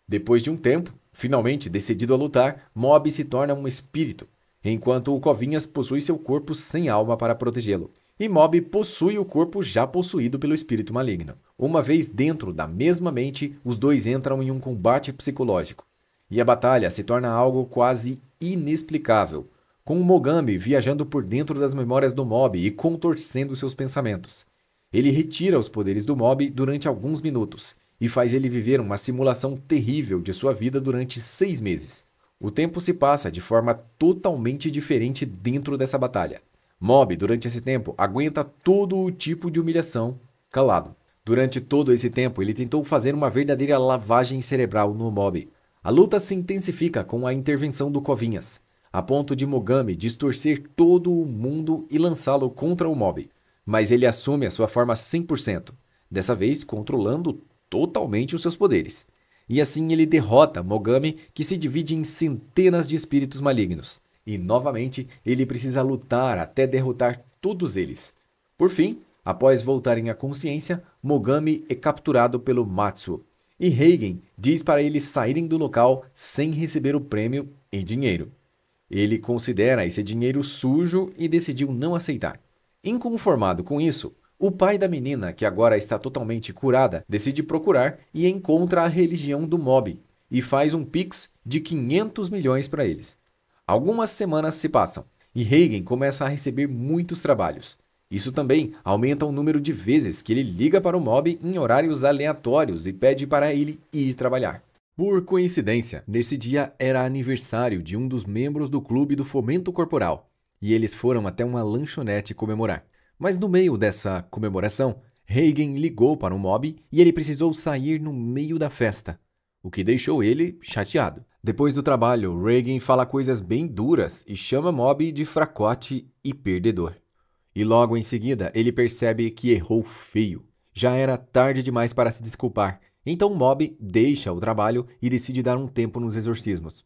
Depois de um tempo, finalmente decidido a lutar, Mob se torna um espírito, enquanto o Kovinhas possui seu corpo sem alma para protegê-lo. E Mob possui o corpo já possuído pelo espírito maligno. Uma vez dentro da mesma mente, os dois entram em um combate psicológico. E a batalha se torna algo quase inexplicável, com o Mogami viajando por dentro das memórias do Mob e contorcendo seus pensamentos. Ele retira os poderes do Mob durante alguns minutos e faz ele viver uma simulação terrível de sua vida durante 6 meses. O tempo se passa de forma totalmente diferente dentro dessa batalha. Mob, durante esse tempo, aguenta todo o tipo de humilhação calado. Durante todo esse tempo, ele tentou fazer uma verdadeira lavagem cerebral no Mob. A luta se intensifica com a intervenção do Kovinhas, a ponto de Mogami distorcer todo o mundo e lançá-lo contra o Mob. Mas ele assume a sua forma 100%, dessa vez controlando totalmente os seus poderes. E assim ele derrota Mogami, que se divide em centenas de espíritos malignos. E novamente ele precisa lutar até derrotar todos eles. Por fim, após voltarem à consciência, Mogami é capturado pelo Matsuo. E Reigen diz para eles saírem do local sem receber o prêmio em dinheiro. Ele considera esse dinheiro sujo e decidiu não aceitar. Inconformado com isso, O pai da menina, que agora está totalmente curada, decide procurar e encontra a religião do mob e faz um pix de 500 milhões para eles. Algumas semanas se passam e Hagen começa a receber muitos trabalhos. Isso também aumenta o número de vezes que ele liga para o mob em horários aleatórios e pede para ele ir trabalhar. Por coincidência, nesse dia era aniversário de um dos membros do clube do fomento corporal e eles foram até uma lanchonete comemorar. Mas no meio dessa comemoração, Hagen ligou para o mob e ele precisou sair no meio da festa, o que deixou ele chateado. Depois do trabalho, Hagen fala coisas bem duras e chama Mob de fracote e perdedor. E logo em seguida, ele percebe que errou feio. Já era tarde demais para se desculpar, então Mob deixa o trabalho e decide dar um tempo nos exorcismos.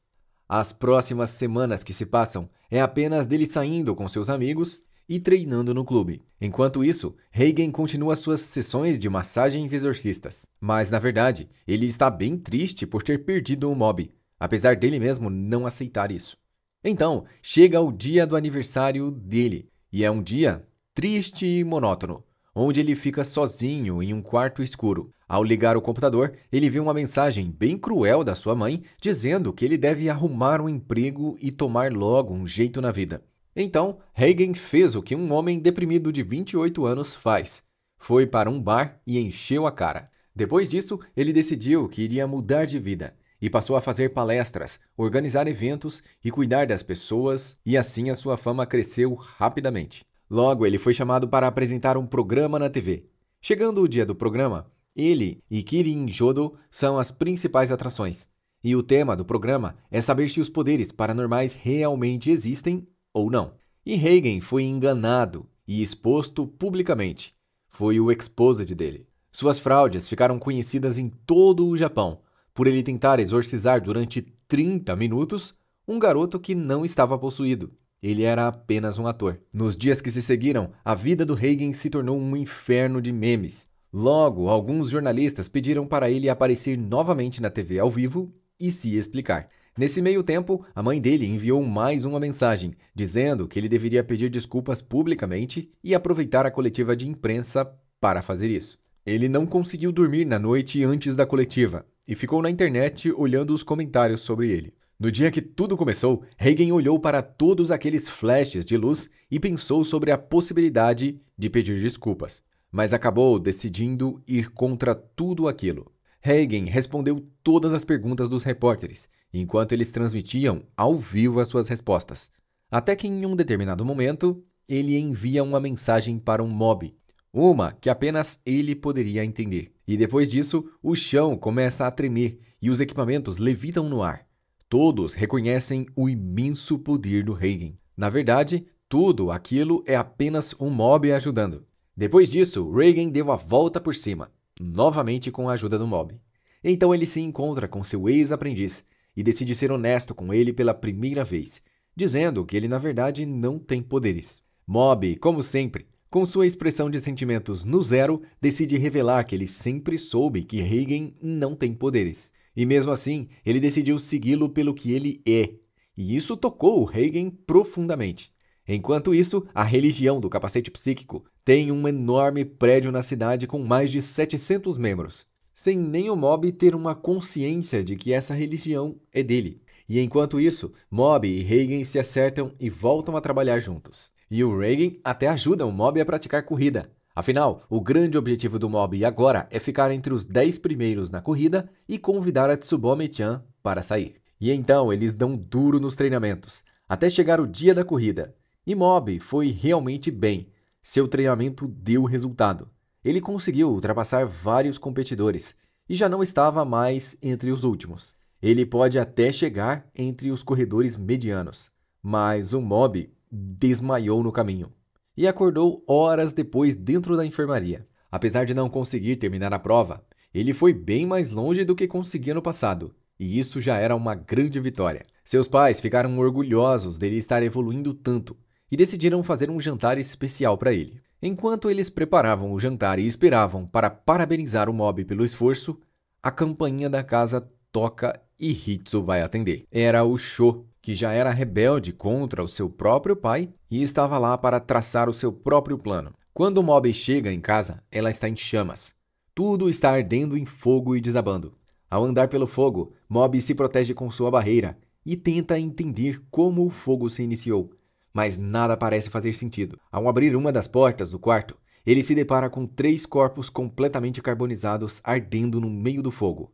As próximas semanas que se passam é apenas dele saindo com seus amigos e treinando no clube. Enquanto isso, Hagen continua suas sessões de massagens exorcistas. Mas, na verdade, ele está bem triste por ter perdido o mob, apesar dele mesmo não aceitar isso. Então, chega o dia do aniversário dele, e é um dia triste e monótono, onde ele fica sozinho em um quarto escuro. Ao ligar o computador, ele vê uma mensagem bem cruel da sua mãe, dizendo que ele deve arrumar um emprego e tomar logo um jeito na vida. Então, Hagen fez o que um homem deprimido de 28 anos faz. Foi para um bar e encheu a cara. Depois disso, ele decidiu que iria mudar de vida e passou a fazer palestras, organizar eventos e cuidar das pessoas, e assim a sua fama cresceu rapidamente. Logo, ele foi chamado para apresentar um programa na TV. Chegando o dia do programa, ele e Kirin Jodo são as principais atrações. E o tema do programa é saber se os poderes paranormais realmente existem ou não. E Hagen foi enganado e exposto publicamente. Foi o exposed dele. Suas fraudes ficaram conhecidas em todo o Japão, por ele tentar exorcizar durante 30 minutos um garoto que não estava possuído. Ele era apenas um ator. Nos dias que se seguiram, a vida do Hagen se tornou um inferno de memes. Logo, alguns jornalistas pediram para ele aparecer novamente na TV ao vivo e se explicar. Nesse meio tempo, a mãe dele enviou mais uma mensagem, dizendo que ele deveria pedir desculpas publicamente e aproveitar a coletiva de imprensa para fazer isso. Ele não conseguiu dormir na noite antes da coletiva e ficou na internet olhando os comentários sobre ele. No dia que tudo começou, Hagen olhou para todos aqueles flashes de luz e pensou sobre a possibilidade de pedir desculpas, mas acabou decidindo ir contra tudo aquilo. Hagen respondeu todas as perguntas dos repórteres, enquanto eles transmitiam ao vivo as suas respostas. Até que em um determinado momento, ele envia uma mensagem para um mob, uma que apenas ele poderia entender. E depois disso, o chão começa a tremer e os equipamentos levitam no ar. Todos reconhecem o imenso poder do Hagen. Na verdade, tudo aquilo é apenas um mob ajudando. Depois disso, Hagen deu a volta por cima, novamente com a ajuda do mob. Então ele se encontra com seu ex-aprendiz e decide ser honesto com ele pela primeira vez, dizendo que ele na verdade não tem poderes. Mob, como sempre, com sua expressão de sentimentos no zero, decide revelar que ele sempre soube que Hagen não tem poderes. E mesmo assim, ele decidiu segui-lo pelo que ele é. E isso tocou o Hagen profundamente. Enquanto isso, a religião do capacete psíquico tem um enorme prédio na cidade com mais de 700 membros, sem nem o mob ter uma consciência de que essa religião é dele. E enquanto isso, Mob e Hagen se acertam e voltam a trabalhar juntos. E o Hagen até ajuda o Mob a praticar corrida. Afinal, o grande objetivo do Mob agora é ficar entre os 10 primeiros na corrida e convidar a Tsubome-chan para sair. E então eles dão duro nos treinamentos, até chegar o dia da corrida. E Mob foi realmente bem. Seu treinamento deu resultado. Ele conseguiu ultrapassar vários competidores e já não estava mais entre os últimos. Ele pode até chegar entre os corredores medianos, mas o Mob desmaiou no caminho e acordou horas depois dentro da enfermaria. Apesar de não conseguir terminar a prova, ele foi bem mais longe do que conseguia no passado, e isso já era uma grande vitória. Seus pais ficaram orgulhosos dele estar evoluindo tanto e decidiram fazer um jantar especial para ele. Enquanto eles preparavam o jantar e esperavam para parabenizar o Mob pelo esforço, a campainha da casa toca e Hitsu vai atender. Era o Sho, que já era rebelde contra o seu próprio pai e estava lá para traçar o seu próprio plano. Quando o mob chega em casa, ela está em chamas. Tudo está ardendo em fogo e desabando. Ao andar pelo fogo, Mob se protege com sua barreira e tenta entender como o fogo se iniciou, mas nada parece fazer sentido. Ao abrir uma das portas do quarto, ele se depara com 3 corpos completamente carbonizados ardendo no meio do fogo.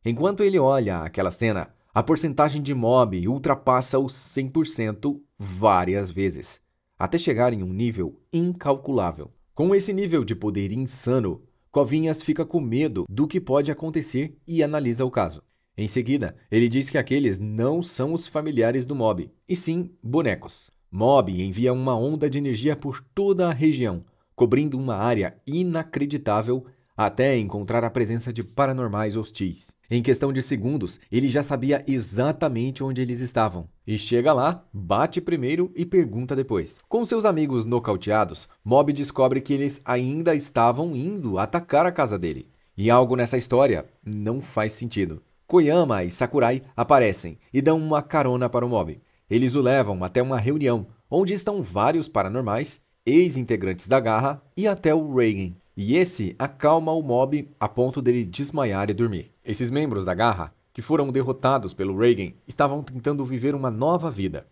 Enquanto ele olha aquela cena, a porcentagem de Mob ultrapassa os 100% várias vezes, até chegar em um nível incalculável. Com esse nível de poder insano, Covinhas fica com medo do que pode acontecer e analisa o caso. Em seguida, ele diz que aqueles não são os familiares do Mob, e sim bonecos. Mob envia uma onda de energia por toda a região, cobrindo uma área inacreditável até encontrar a presença de paranormais hostis. Em questão de segundos, ele já sabia exatamente onde eles estavam. E chega lá, bate primeiro e pergunta depois. Com seus amigos nocauteados, Mob descobre que eles ainda estavam indo atacar a casa dele. E algo nessa história não faz sentido. Koyama e Sakurai aparecem e dão uma carona para o Mob. Eles o levam até uma reunião, onde estão vários paranormais, ex-integrantes da Garra e até o Reigen. E esse acalma o Mob a ponto dele desmaiar e dormir. Esses membros da Garra, que foram derrotados pelo Reigen, estavam tentando viver uma nova vida.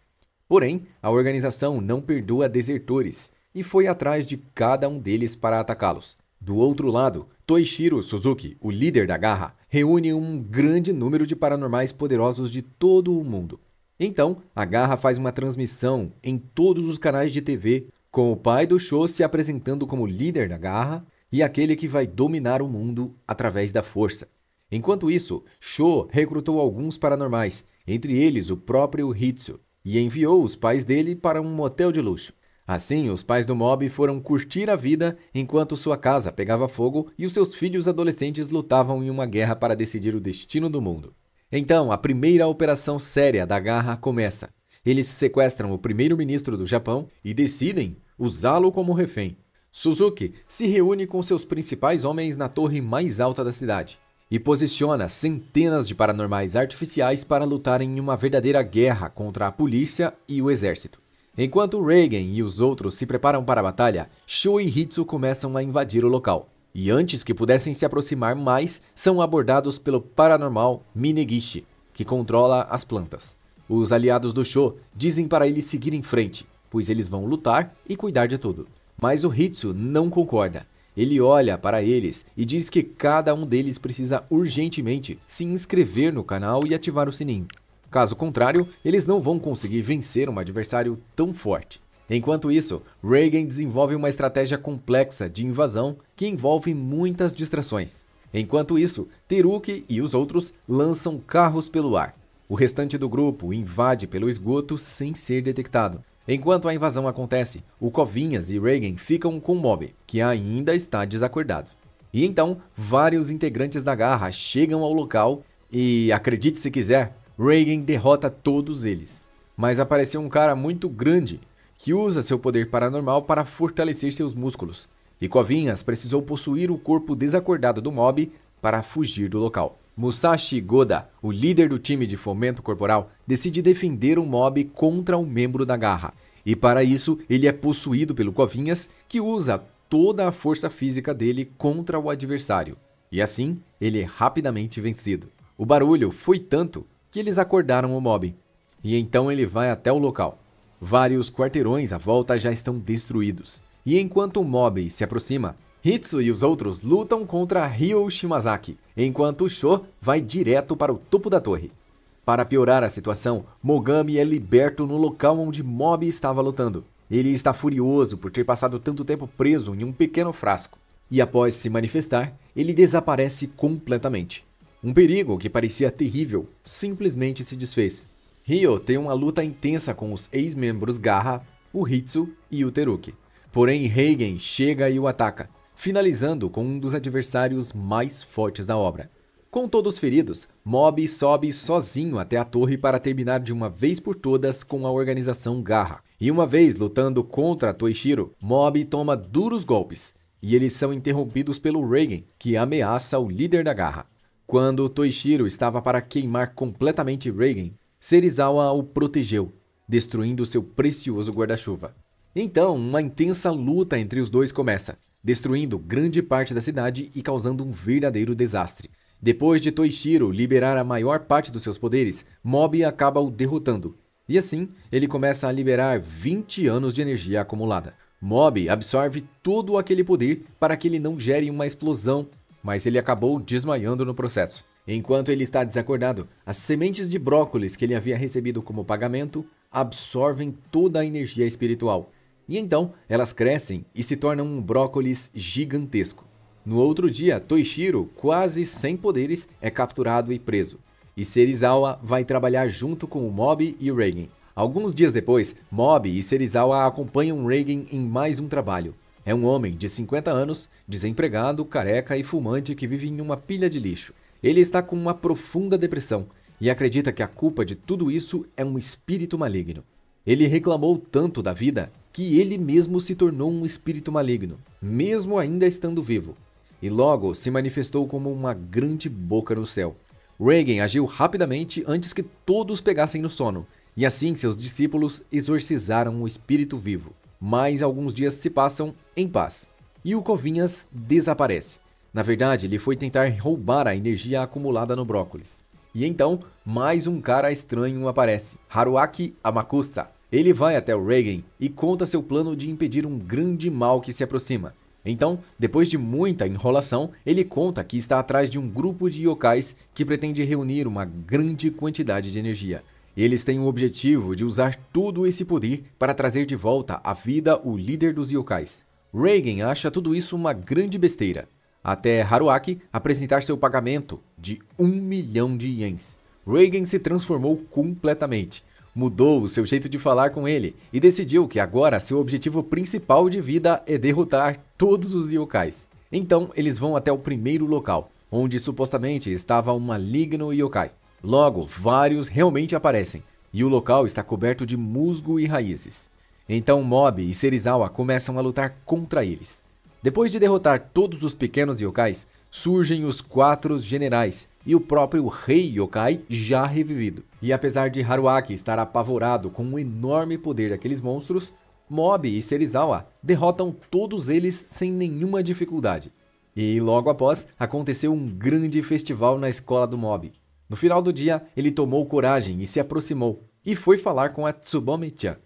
Porém, a organização não perdoa desertores e foi atrás de cada um deles para atacá-los. Do outro lado, Toishiro Suzuki, o líder da Garra, reúne um grande número de paranormais poderosos de todo o mundo. Então, a Garra faz uma transmissão em todos os canais de TV, com o pai do Sho se apresentando como líder da Garra e aquele que vai dominar o mundo através da força. Enquanto isso, Sho recrutou alguns paranormais, entre eles o próprio Hitsu, e enviou os pais dele para um motel de luxo. Assim, os pais do Mob foram curtir a vida enquanto sua casa pegava fogo e os seus filhos adolescentes lutavam em uma guerra para decidir o destino do mundo. Então, a primeira operação séria da Garra começa. Eles sequestram o primeiro-ministro do Japão e decidem usá-lo como refém. Suzuki se reúne com seus principais homens na torre mais alta da cidade e posiciona centenas de paranormais artificiais para lutarem em uma verdadeira guerra contra a polícia e o exército. Enquanto Reigen e os outros se preparam para a batalha, Sho e Hitsu começam a invadir o local. E antes que pudessem se aproximar mais, são abordados pelo paranormal Minegishi, que controla as plantas. Os aliados do Sho dizem para eles seguir em frente, pois eles vão lutar e cuidar de tudo. Mas o Hitsu não concorda. Ele olha para eles e diz que cada um deles precisa urgentemente se inscrever no canal e ativar o sininho. Caso contrário, eles não vão conseguir vencer um adversário tão forte. Enquanto isso, Reigen desenvolve uma estratégia complexa de invasão que envolve muitas distrações. Enquanto isso, Teruki e os outros lançam carros pelo ar. O restante do grupo invade pelo esgoto sem ser detectado. Enquanto a invasão acontece, o Covinhas e Reigen ficam com o Mob, que ainda está desacordado. E então, vários integrantes da Garra chegam ao local e, acredite se quiser, Reigen derrota todos eles. Mas apareceu um cara muito grande que usa seu poder paranormal para fortalecer seus músculos. E Covinhas precisou possuir o corpo desacordado do Mob para fugir do local. Musashi Goda, o líder do time de fomento corporal, decide defender o Mob contra um membro da Garra. E para isso, ele é possuído pelo Covinhas, que usa toda a força física dele contra o adversário. E assim, ele é rapidamente vencido. O barulho foi tanto que eles acordaram o Mob. E então ele vai até o local. Vários quarteirões à volta já estão destruídos. E enquanto o Mob se aproxima, Hitsu e os outros lutam contra Ryo Shimazaki, enquanto Sho vai direto para o topo da torre. Para piorar a situação, Mogami é liberto no local onde Mob estava lutando. Ele está furioso por ter passado tanto tempo preso em um pequeno frasco. E após se manifestar, ele desaparece completamente. Um perigo que parecia terrível simplesmente se desfez. Ryo tem uma luta intensa com os ex-membros Garra, o Hitsu e o Teruki. Porém, Reigen chega e o ataca, finalizando com um dos adversários mais fortes da obra. Com todos feridos, Mob sobe sozinho até a torre para terminar de uma vez por todas com a organização Garra. E uma vez lutando contra Toishiro, Mob toma duros golpes, e eles são interrompidos pelo Reigen, que ameaça o líder da Garra. Quando Toishiro estava para queimar completamente Reigen, Serizawa o protegeu, destruindo seu precioso guarda-chuva. Então, uma intensa luta entre os dois começa, destruindo grande parte da cidade e causando um verdadeiro desastre. Depois de Toichiro liberar a maior parte dos seus poderes, Mob acaba o derrotando. E assim, ele começa a liberar 20 anos de energia acumulada. Mob absorve todo aquele poder para que ele não gere uma explosão, mas ele acabou desmaiando no processo. Enquanto ele está desacordado, as sementes de brócolis que ele havia recebido como pagamento absorvem toda a energia espiritual. E então, elas crescem e se tornam um brócolis gigantesco. No outro dia, Toichiro, quase sem poderes, é capturado e preso. E Serizawa vai trabalhar junto com o Mob e o Reigen. Alguns dias depois, Mob e Serizawa acompanham Reigen em mais um trabalho. É um homem de 50 anos, desempregado, careca e fumante que vive em uma pilha de lixo. Ele está com uma profunda depressão e acredita que a culpa de tudo isso é um espírito maligno. Ele reclamou tanto da vida que ele mesmo se tornou um espírito maligno, mesmo ainda estando vivo. E logo se manifestou como uma grande boca no céu. Reigen agiu rapidamente antes que todos pegassem no sono, e assim seus discípulos exorcizaram o espírito vivo. Mas alguns dias se passam em paz, e o Covinhas desaparece. Na verdade, ele foi tentar roubar a energia acumulada no brócolis. E então, mais um cara estranho aparece, Haruaki Amakusa. Ele vai até o Reigen e conta seu plano de impedir um grande mal que se aproxima. Então, depois de muita enrolação, ele conta que está atrás de um grupo de yokais que pretende reunir uma grande quantidade de energia. Eles têm o objetivo de usar todo esse poder para trazer de volta à vida o líder dos yokais. Reigen acha tudo isso uma grande besteira, até Haruaki apresentar seu pagamento de 1 milhão de ienes. Reigen se transformou completamente. Mudou o seu jeito de falar com ele e decidiu que agora seu objetivo principal de vida é derrotar todos os yokais. Então eles vão até o primeiro local, onde supostamente estava um maligno yokai. Logo, vários realmente aparecem, e o local está coberto de musgo e raízes. Então Mob e Serizawa começam a lutar contra eles. Depois de derrotar todos os pequenos yokais, surgem os 4 generais e o próprio rei yokai já revivido. E apesar de Haruaki estar apavorado com o enorme poder daqueles monstros, Mob e Serizawa derrotam todos eles sem nenhuma dificuldade. E logo após, aconteceu um grande festival na escola do Mob. No final do dia, ele tomou coragem e se aproximou, e foi falar com a Tsubomi-chan.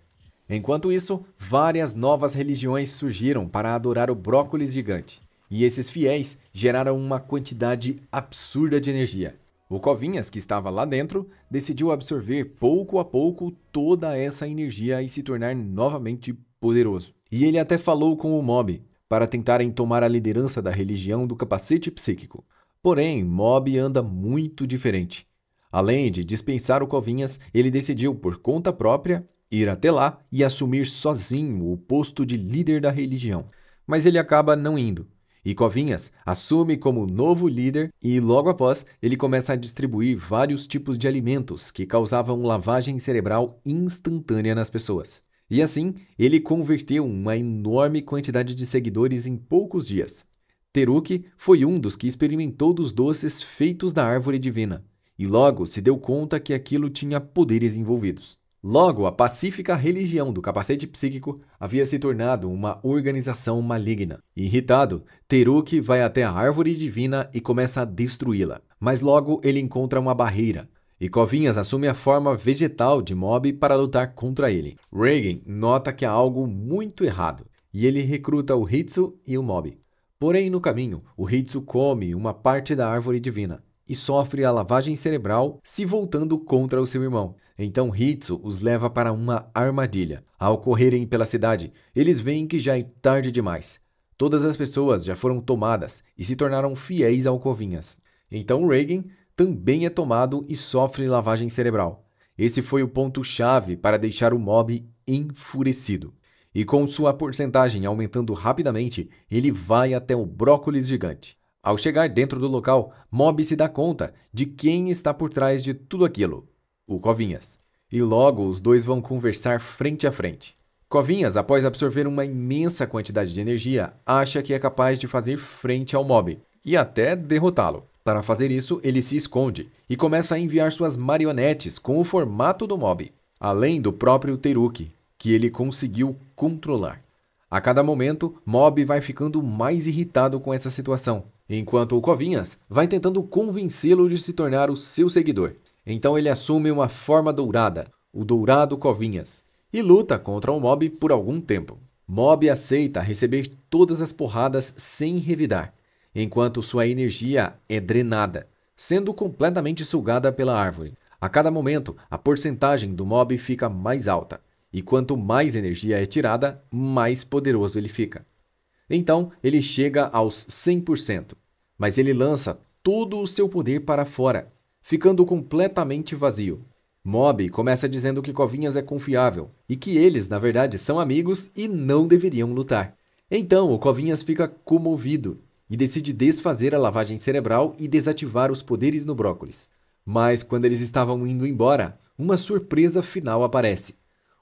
Enquanto isso, várias novas religiões surgiram para adorar o brócolis gigante. E esses fiéis geraram uma quantidade absurda de energia. O Covinhas, que estava lá dentro, decidiu absorver pouco a pouco toda essa energia e se tornar novamente poderoso. E ele até falou com o Mob para tentarem tomar a liderança da religião do capacete psíquico. Porém, Mob anda muito diferente. Além de dispensar o Covinhas, ele decidiu por conta própria ir até lá e assumir sozinho o posto de líder da religião. Mas ele acaba não indo. E Covinhas assume como novo líder e logo após ele começa a distribuir vários tipos de alimentos que causavam lavagem cerebral instantânea nas pessoas. E assim, ele converteu uma enorme quantidade de seguidores em poucos dias. Teruki foi um dos que experimentou dos doces feitos da árvore divina e logo se deu conta que aquilo tinha poderes envolvidos. Logo, a pacífica religião do capacete psíquico havia se tornado uma organização maligna. Irritado, Teruki vai até a árvore divina e começa a destruí-la. Mas logo ele encontra uma barreira, e Covinhas assume a forma vegetal de Mob para lutar contra ele. Reigen nota que há algo muito errado, e ele recruta o Hitsu e o Mob. Porém, no caminho, o Hitsu come uma parte da árvore divina e sofre a lavagem cerebral se voltando contra o seu irmão. Então Hitsu os leva para uma armadilha. Ao correrem pela cidade, eles veem que já é tarde demais. Todas as pessoas já foram tomadas e se tornaram fiéis ao Covinhas. Então Reigen também é tomado e sofre lavagem cerebral. Esse foi o ponto-chave para deixar o Mob enfurecido. E com sua porcentagem aumentando rapidamente, ele vai até o brócolis gigante. Ao chegar dentro do local, Mob se dá conta de quem está por trás de tudo aquilo, o Covinhas. E logo os dois vão conversar frente a frente. Covinhas, após absorver uma imensa quantidade de energia, acha que é capaz de fazer frente ao Mob e até derrotá-lo. Para fazer isso, ele se esconde e começa a enviar suas marionetes com o formato do Mob, além do próprio Teruki, que ele conseguiu controlar. A cada momento, Mob vai ficando mais irritado com essa situação, enquanto o Covinhas vai tentando convencê-lo de se tornar o seu seguidor. Então ele assume uma forma dourada, o Dourado Covinhas, e luta contra o Mob por algum tempo. Mob aceita receber todas as porradas sem revidar, enquanto sua energia é drenada, sendo completamente sugada pela árvore. A cada momento, a porcentagem do Mob fica mais alta, e quanto mais energia é tirada, mais poderoso ele fica. Então, ele chega aos 100%, mas ele lança todo o seu poder para fora, ficando completamente vazio. Mob começa dizendo que Covinhas é confiável e que eles, na verdade, são amigos e não deveriam lutar. Então, o Covinhas fica comovido e decide desfazer a lavagem cerebral e desativar os poderes no Brócolis. Mas quando eles estavam indo embora, uma surpresa final aparece.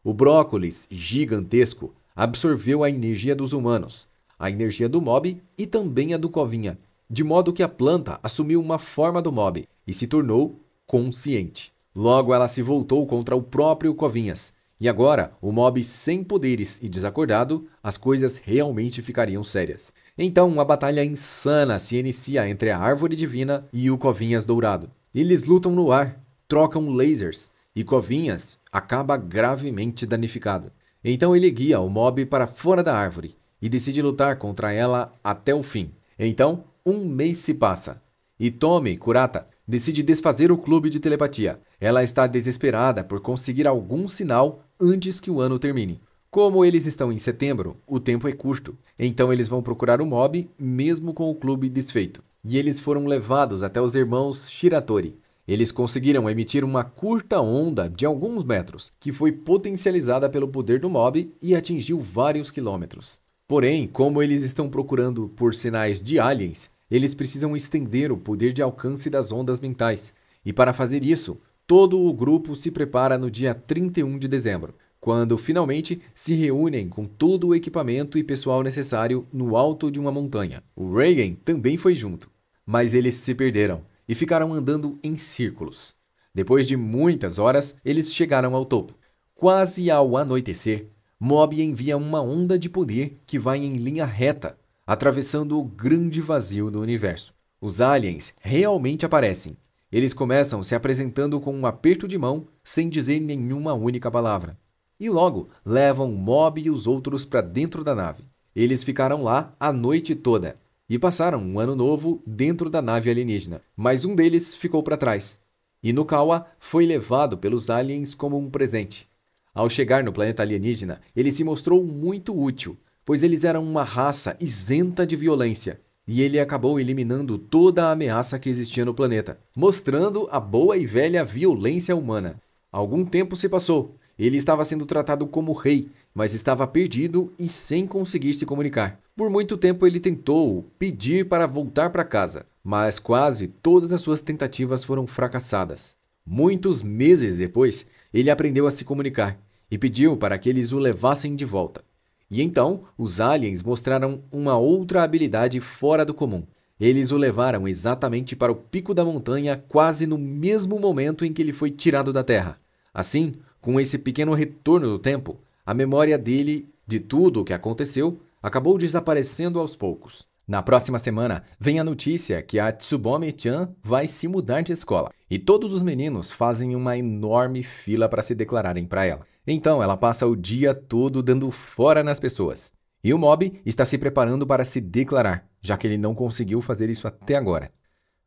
O Brócolis, gigantesco, absorveu a energia dos humanos, a energia do Mob e também a do Covinha, de modo que a planta assumiu uma forma do Mob e se tornou consciente. Logo ela se voltou contra o próprio Covinhas, e agora, o Mob sem poderes e desacordado, as coisas realmente ficariam sérias. Então uma batalha insana se inicia entre a Árvore Divina e o Covinhas Dourado. Eles lutam no ar, trocam lasers, e Covinhas acaba gravemente danificado. Então ele guia o Mob para fora da árvore e decide lutar contra ela até o fim. Então, um mês se passa e Tomi Kurata decide desfazer o clube de telepatia. Ela está desesperada por conseguir algum sinal antes que o ano termine. Como eles estão em setembro, o tempo é curto, então eles vão procurar o Mob mesmo com o clube desfeito. E eles foram levados até os irmãos Shiratori. Eles conseguiram emitir uma curta onda de alguns metros, que foi potencializada pelo poder do Mob e atingiu vários quilômetros. Porém, como eles estão procurando por sinais de aliens, eles precisam estender o poder de alcance das ondas mentais. E para fazer isso, todo o grupo se prepara no dia 31 de dezembro, quando finalmente se reúnem com todo o equipamento e pessoal necessário no alto de uma montanha. O Reigen também foi junto, mas eles se perderam e ficaram andando em círculos. Depois de muitas horas, eles chegaram ao topo. Quase ao anoitecer, Mob envia uma onda de poder que vai em linha reta, atravessando o grande vazio do universo. Os aliens realmente aparecem. Eles começam se apresentando com um aperto de mão, sem dizer nenhuma única palavra. E logo levam Mob e os outros para dentro da nave. Eles ficaram lá a noite toda e passaram um ano novo dentro da nave alienígena. Mas um deles ficou para trás. E Nukawa foi levado pelos aliens como um presente. Ao chegar no planeta alienígena, ele se mostrou muito útil, pois eles eram uma raça isenta de violência, e ele acabou eliminando toda a ameaça que existia no planeta, mostrando a boa e velha violência humana. Algum tempo se passou, ele estava sendo tratado como rei, mas estava perdido e sem conseguir se comunicar. Por muito tempo ele tentou pedir para voltar para casa, mas quase todas as suas tentativas foram fracassadas. Muitos meses depois, ele aprendeu a se comunicar e pediu para que eles o levassem de volta. E então, os aliens mostraram uma outra habilidade fora do comum. Eles o levaram exatamente para o pico da montanha quase no mesmo momento em que ele foi tirado da Terra. Assim, com esse pequeno retorno do tempo, a memória dele de tudo o que aconteceu acabou desaparecendo aos poucos. Na próxima semana, vem a notícia que a Tsubomi-chan vai se mudar de escola. E todos os meninos fazem uma enorme fila para se declararem para ela. Então ela passa o dia todo dando fora nas pessoas. E o Mob está se preparando para se declarar, já que ele não conseguiu fazer isso até agora.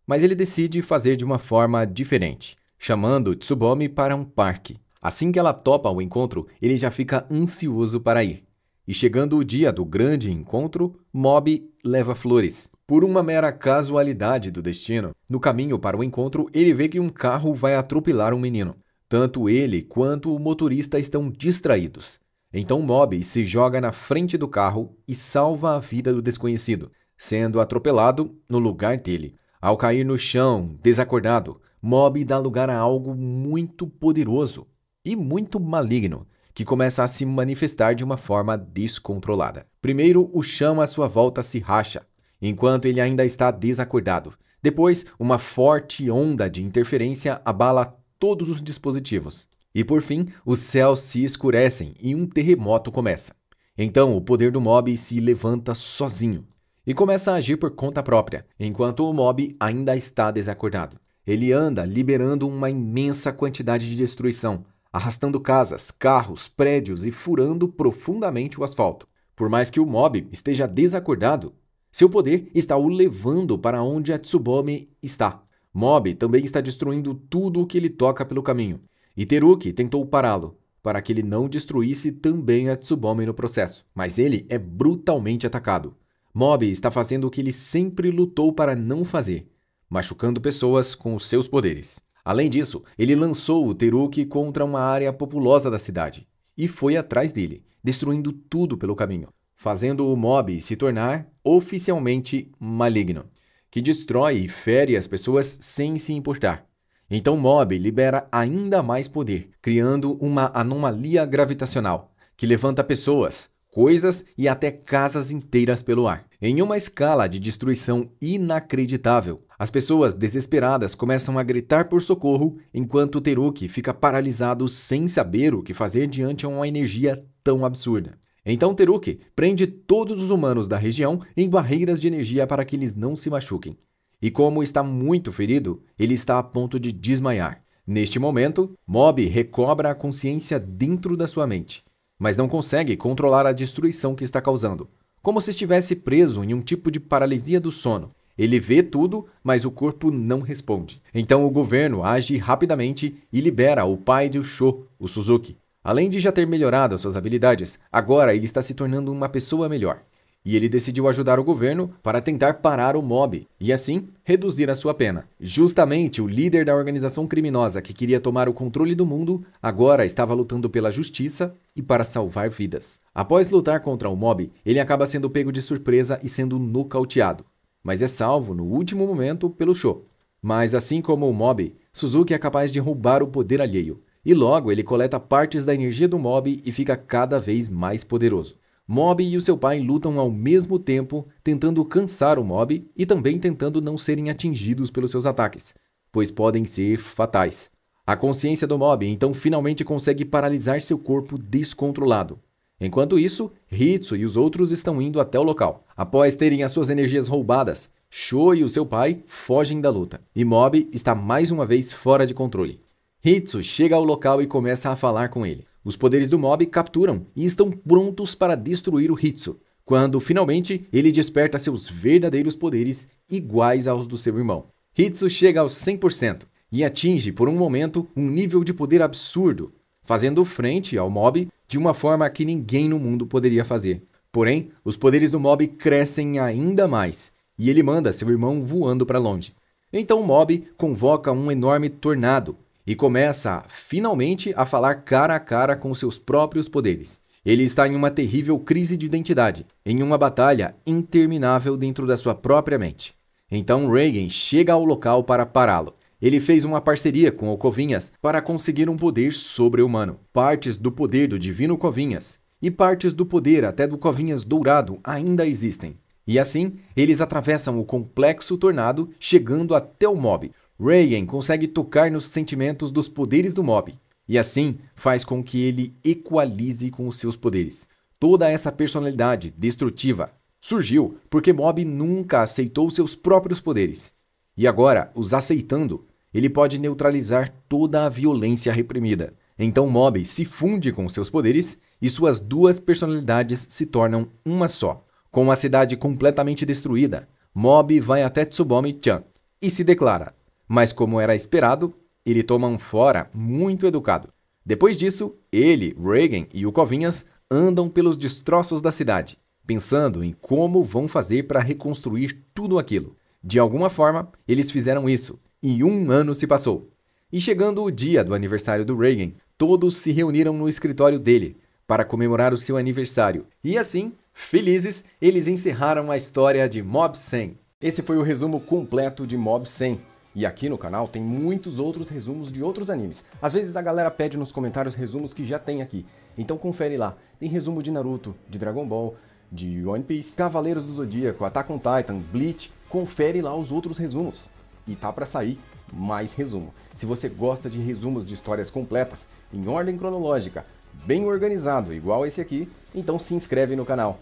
Mas ele decide fazer de uma forma diferente, chamando Tsubomi para um parque. Assim que ela topa o encontro, ele já fica ansioso para ir. E chegando o dia do grande encontro, Mob leva flores. Por uma mera casualidade do destino, no caminho para o encontro, ele vê que um carro vai atropelar um menino. Tanto ele quanto o motorista estão distraídos. Então Mob se joga na frente do carro e salva a vida do desconhecido, sendo atropelado no lugar dele. Ao cair no chão, desacordado, Mob dá lugar a algo muito poderoso e muito maligno, que começa a se manifestar de uma forma descontrolada. Primeiro, o chão à sua volta se racha, enquanto ele ainda está desacordado. Depois, uma forte onda de interferência abala todos os dispositivos. E por fim, os céus se escurecem e um terremoto começa. Então o poder do mob se levanta sozinho e começa a agir por conta própria, enquanto o mob ainda está desacordado. Ele anda liberando uma imensa quantidade de destruição, arrastando casas, carros, prédios e furando profundamente o asfalto. Por mais que o mob esteja desacordado, seu poder está o levando para onde a Tsubomi está. Mob também está destruindo tudo o que ele toca pelo caminho, e Teruki tentou pará-lo, para que ele não destruísse também a Tsubomi no processo. Mas ele é brutalmente atacado. Mob está fazendo o que ele sempre lutou para não fazer, machucando pessoas com os seus poderes. Além disso, ele lançou o Teruki contra uma área populosa da cidade e foi atrás dele, destruindo tudo pelo caminho, fazendo o mob se tornar oficialmente maligno, que destrói e fere as pessoas sem se importar. Então Mob libera ainda mais poder, criando uma anomalia gravitacional, que levanta pessoas, coisas e até casas inteiras pelo ar. Em uma escala de destruição inacreditável, as pessoas desesperadas começam a gritar por socorro, enquanto Teruki fica paralisado sem saber o que fazer diante de uma energia tão absurda. Então Teruki prende todos os humanos da região em barreiras de energia para que eles não se machuquem. E como está muito ferido, ele está a ponto de desmaiar. Neste momento, Mob recobra a consciência dentro da sua mente, mas não consegue controlar a destruição que está causando, como se estivesse preso em um tipo de paralisia do sono. Ele vê tudo, mas o corpo não responde. Então o governo age rapidamente e libera o pai de Ushio, o Suzuki. Além de já ter melhorado suas habilidades, agora ele está se tornando uma pessoa melhor. E ele decidiu ajudar o governo para tentar parar o mob e assim reduzir a sua pena. Justamente o líder da organização criminosa que queria tomar o controle do mundo agora estava lutando pela justiça e para salvar vidas. Após lutar contra o mob, ele acaba sendo pego de surpresa e sendo nocauteado, mas é salvo no último momento pelo Sho. Mas assim como o mob, Suzuki é capaz de roubar o poder alheio, e logo ele coleta partes da energia do mob e fica cada vez mais poderoso. Mob e o seu pai lutam ao mesmo tempo, tentando cansar o mob e também tentando não serem atingidos pelos seus ataques, pois podem ser fatais. A consciência do mob então finalmente consegue paralisar seu corpo descontrolado. Enquanto isso, Hitsu e os outros estão indo até o local. Após terem as suas energias roubadas, Sho e o seu pai fogem da luta, e Mob está mais uma vez fora de controle. Hitsu chega ao local e começa a falar com ele. Os poderes do Mob capturam e estão prontos para destruir o Hitsu, quando finalmente ele desperta seus verdadeiros poderes iguais aos do seu irmão. Hitsu chega aos 100% e atinge por um momento um nível de poder absurdo, fazendo frente ao Mob de uma forma que ninguém no mundo poderia fazer. Porém, os poderes do Mob crescem ainda mais e ele manda seu irmão voando para longe. Então o Mob convoca um enorme tornado e começa finalmente a falar cara a cara com seus próprios poderes. Ele está em uma terrível crise de identidade, em uma batalha interminável dentro da sua própria mente. Então Reigen chega ao local para pará-lo. Ele fez uma parceria com o Kovinhas para conseguir um poder sobre-humano. Partes do poder do divino Kovinhas e partes do poder até do Kovinhas dourado ainda existem. E assim, eles atravessam o complexo tornado, chegando até o Mob. Reigen consegue tocar nos sentimentos dos poderes do Mob, e assim faz com que ele equalize com os seus poderes. Toda essa personalidade destrutiva surgiu porque Mob nunca aceitou seus próprios poderes. E agora, os aceitando, ele pode neutralizar toda a violência reprimida. Então Mob se funde com seus poderes e suas duas personalidades se tornam uma só. Com a cidade completamente destruída, Mob vai até Tsubomi-chan e se declara. Mas como era esperado, ele toma um fora muito educado. Depois disso, ele, Reigen e o Kovinhas andam pelos destroços da cidade, pensando em como vão fazer para reconstruir tudo aquilo. De alguma forma, eles fizeram isso, e 1 ano se passou. E chegando o dia do aniversário do Reigen, todos se reuniram no escritório dele para comemorar o seu aniversário. E assim, felizes, eles encerraram a história de Mob 100. Esse foi o resumo completo de Mob 100. E aqui no canal tem muitos outros resumos de outros animes. Às vezes a galera pede nos comentários resumos que já tem aqui. Então confere lá. Tem resumo de Naruto, de Dragon Ball, de One Piece, Cavaleiros do Zodíaco, Attack on Titan, Bleach. Confere lá os outros resumos. E tá pra sair mais resumo. Se você gosta de resumos de histórias completas, em ordem cronológica, bem organizado, igual esse aqui, então se inscreve no canal.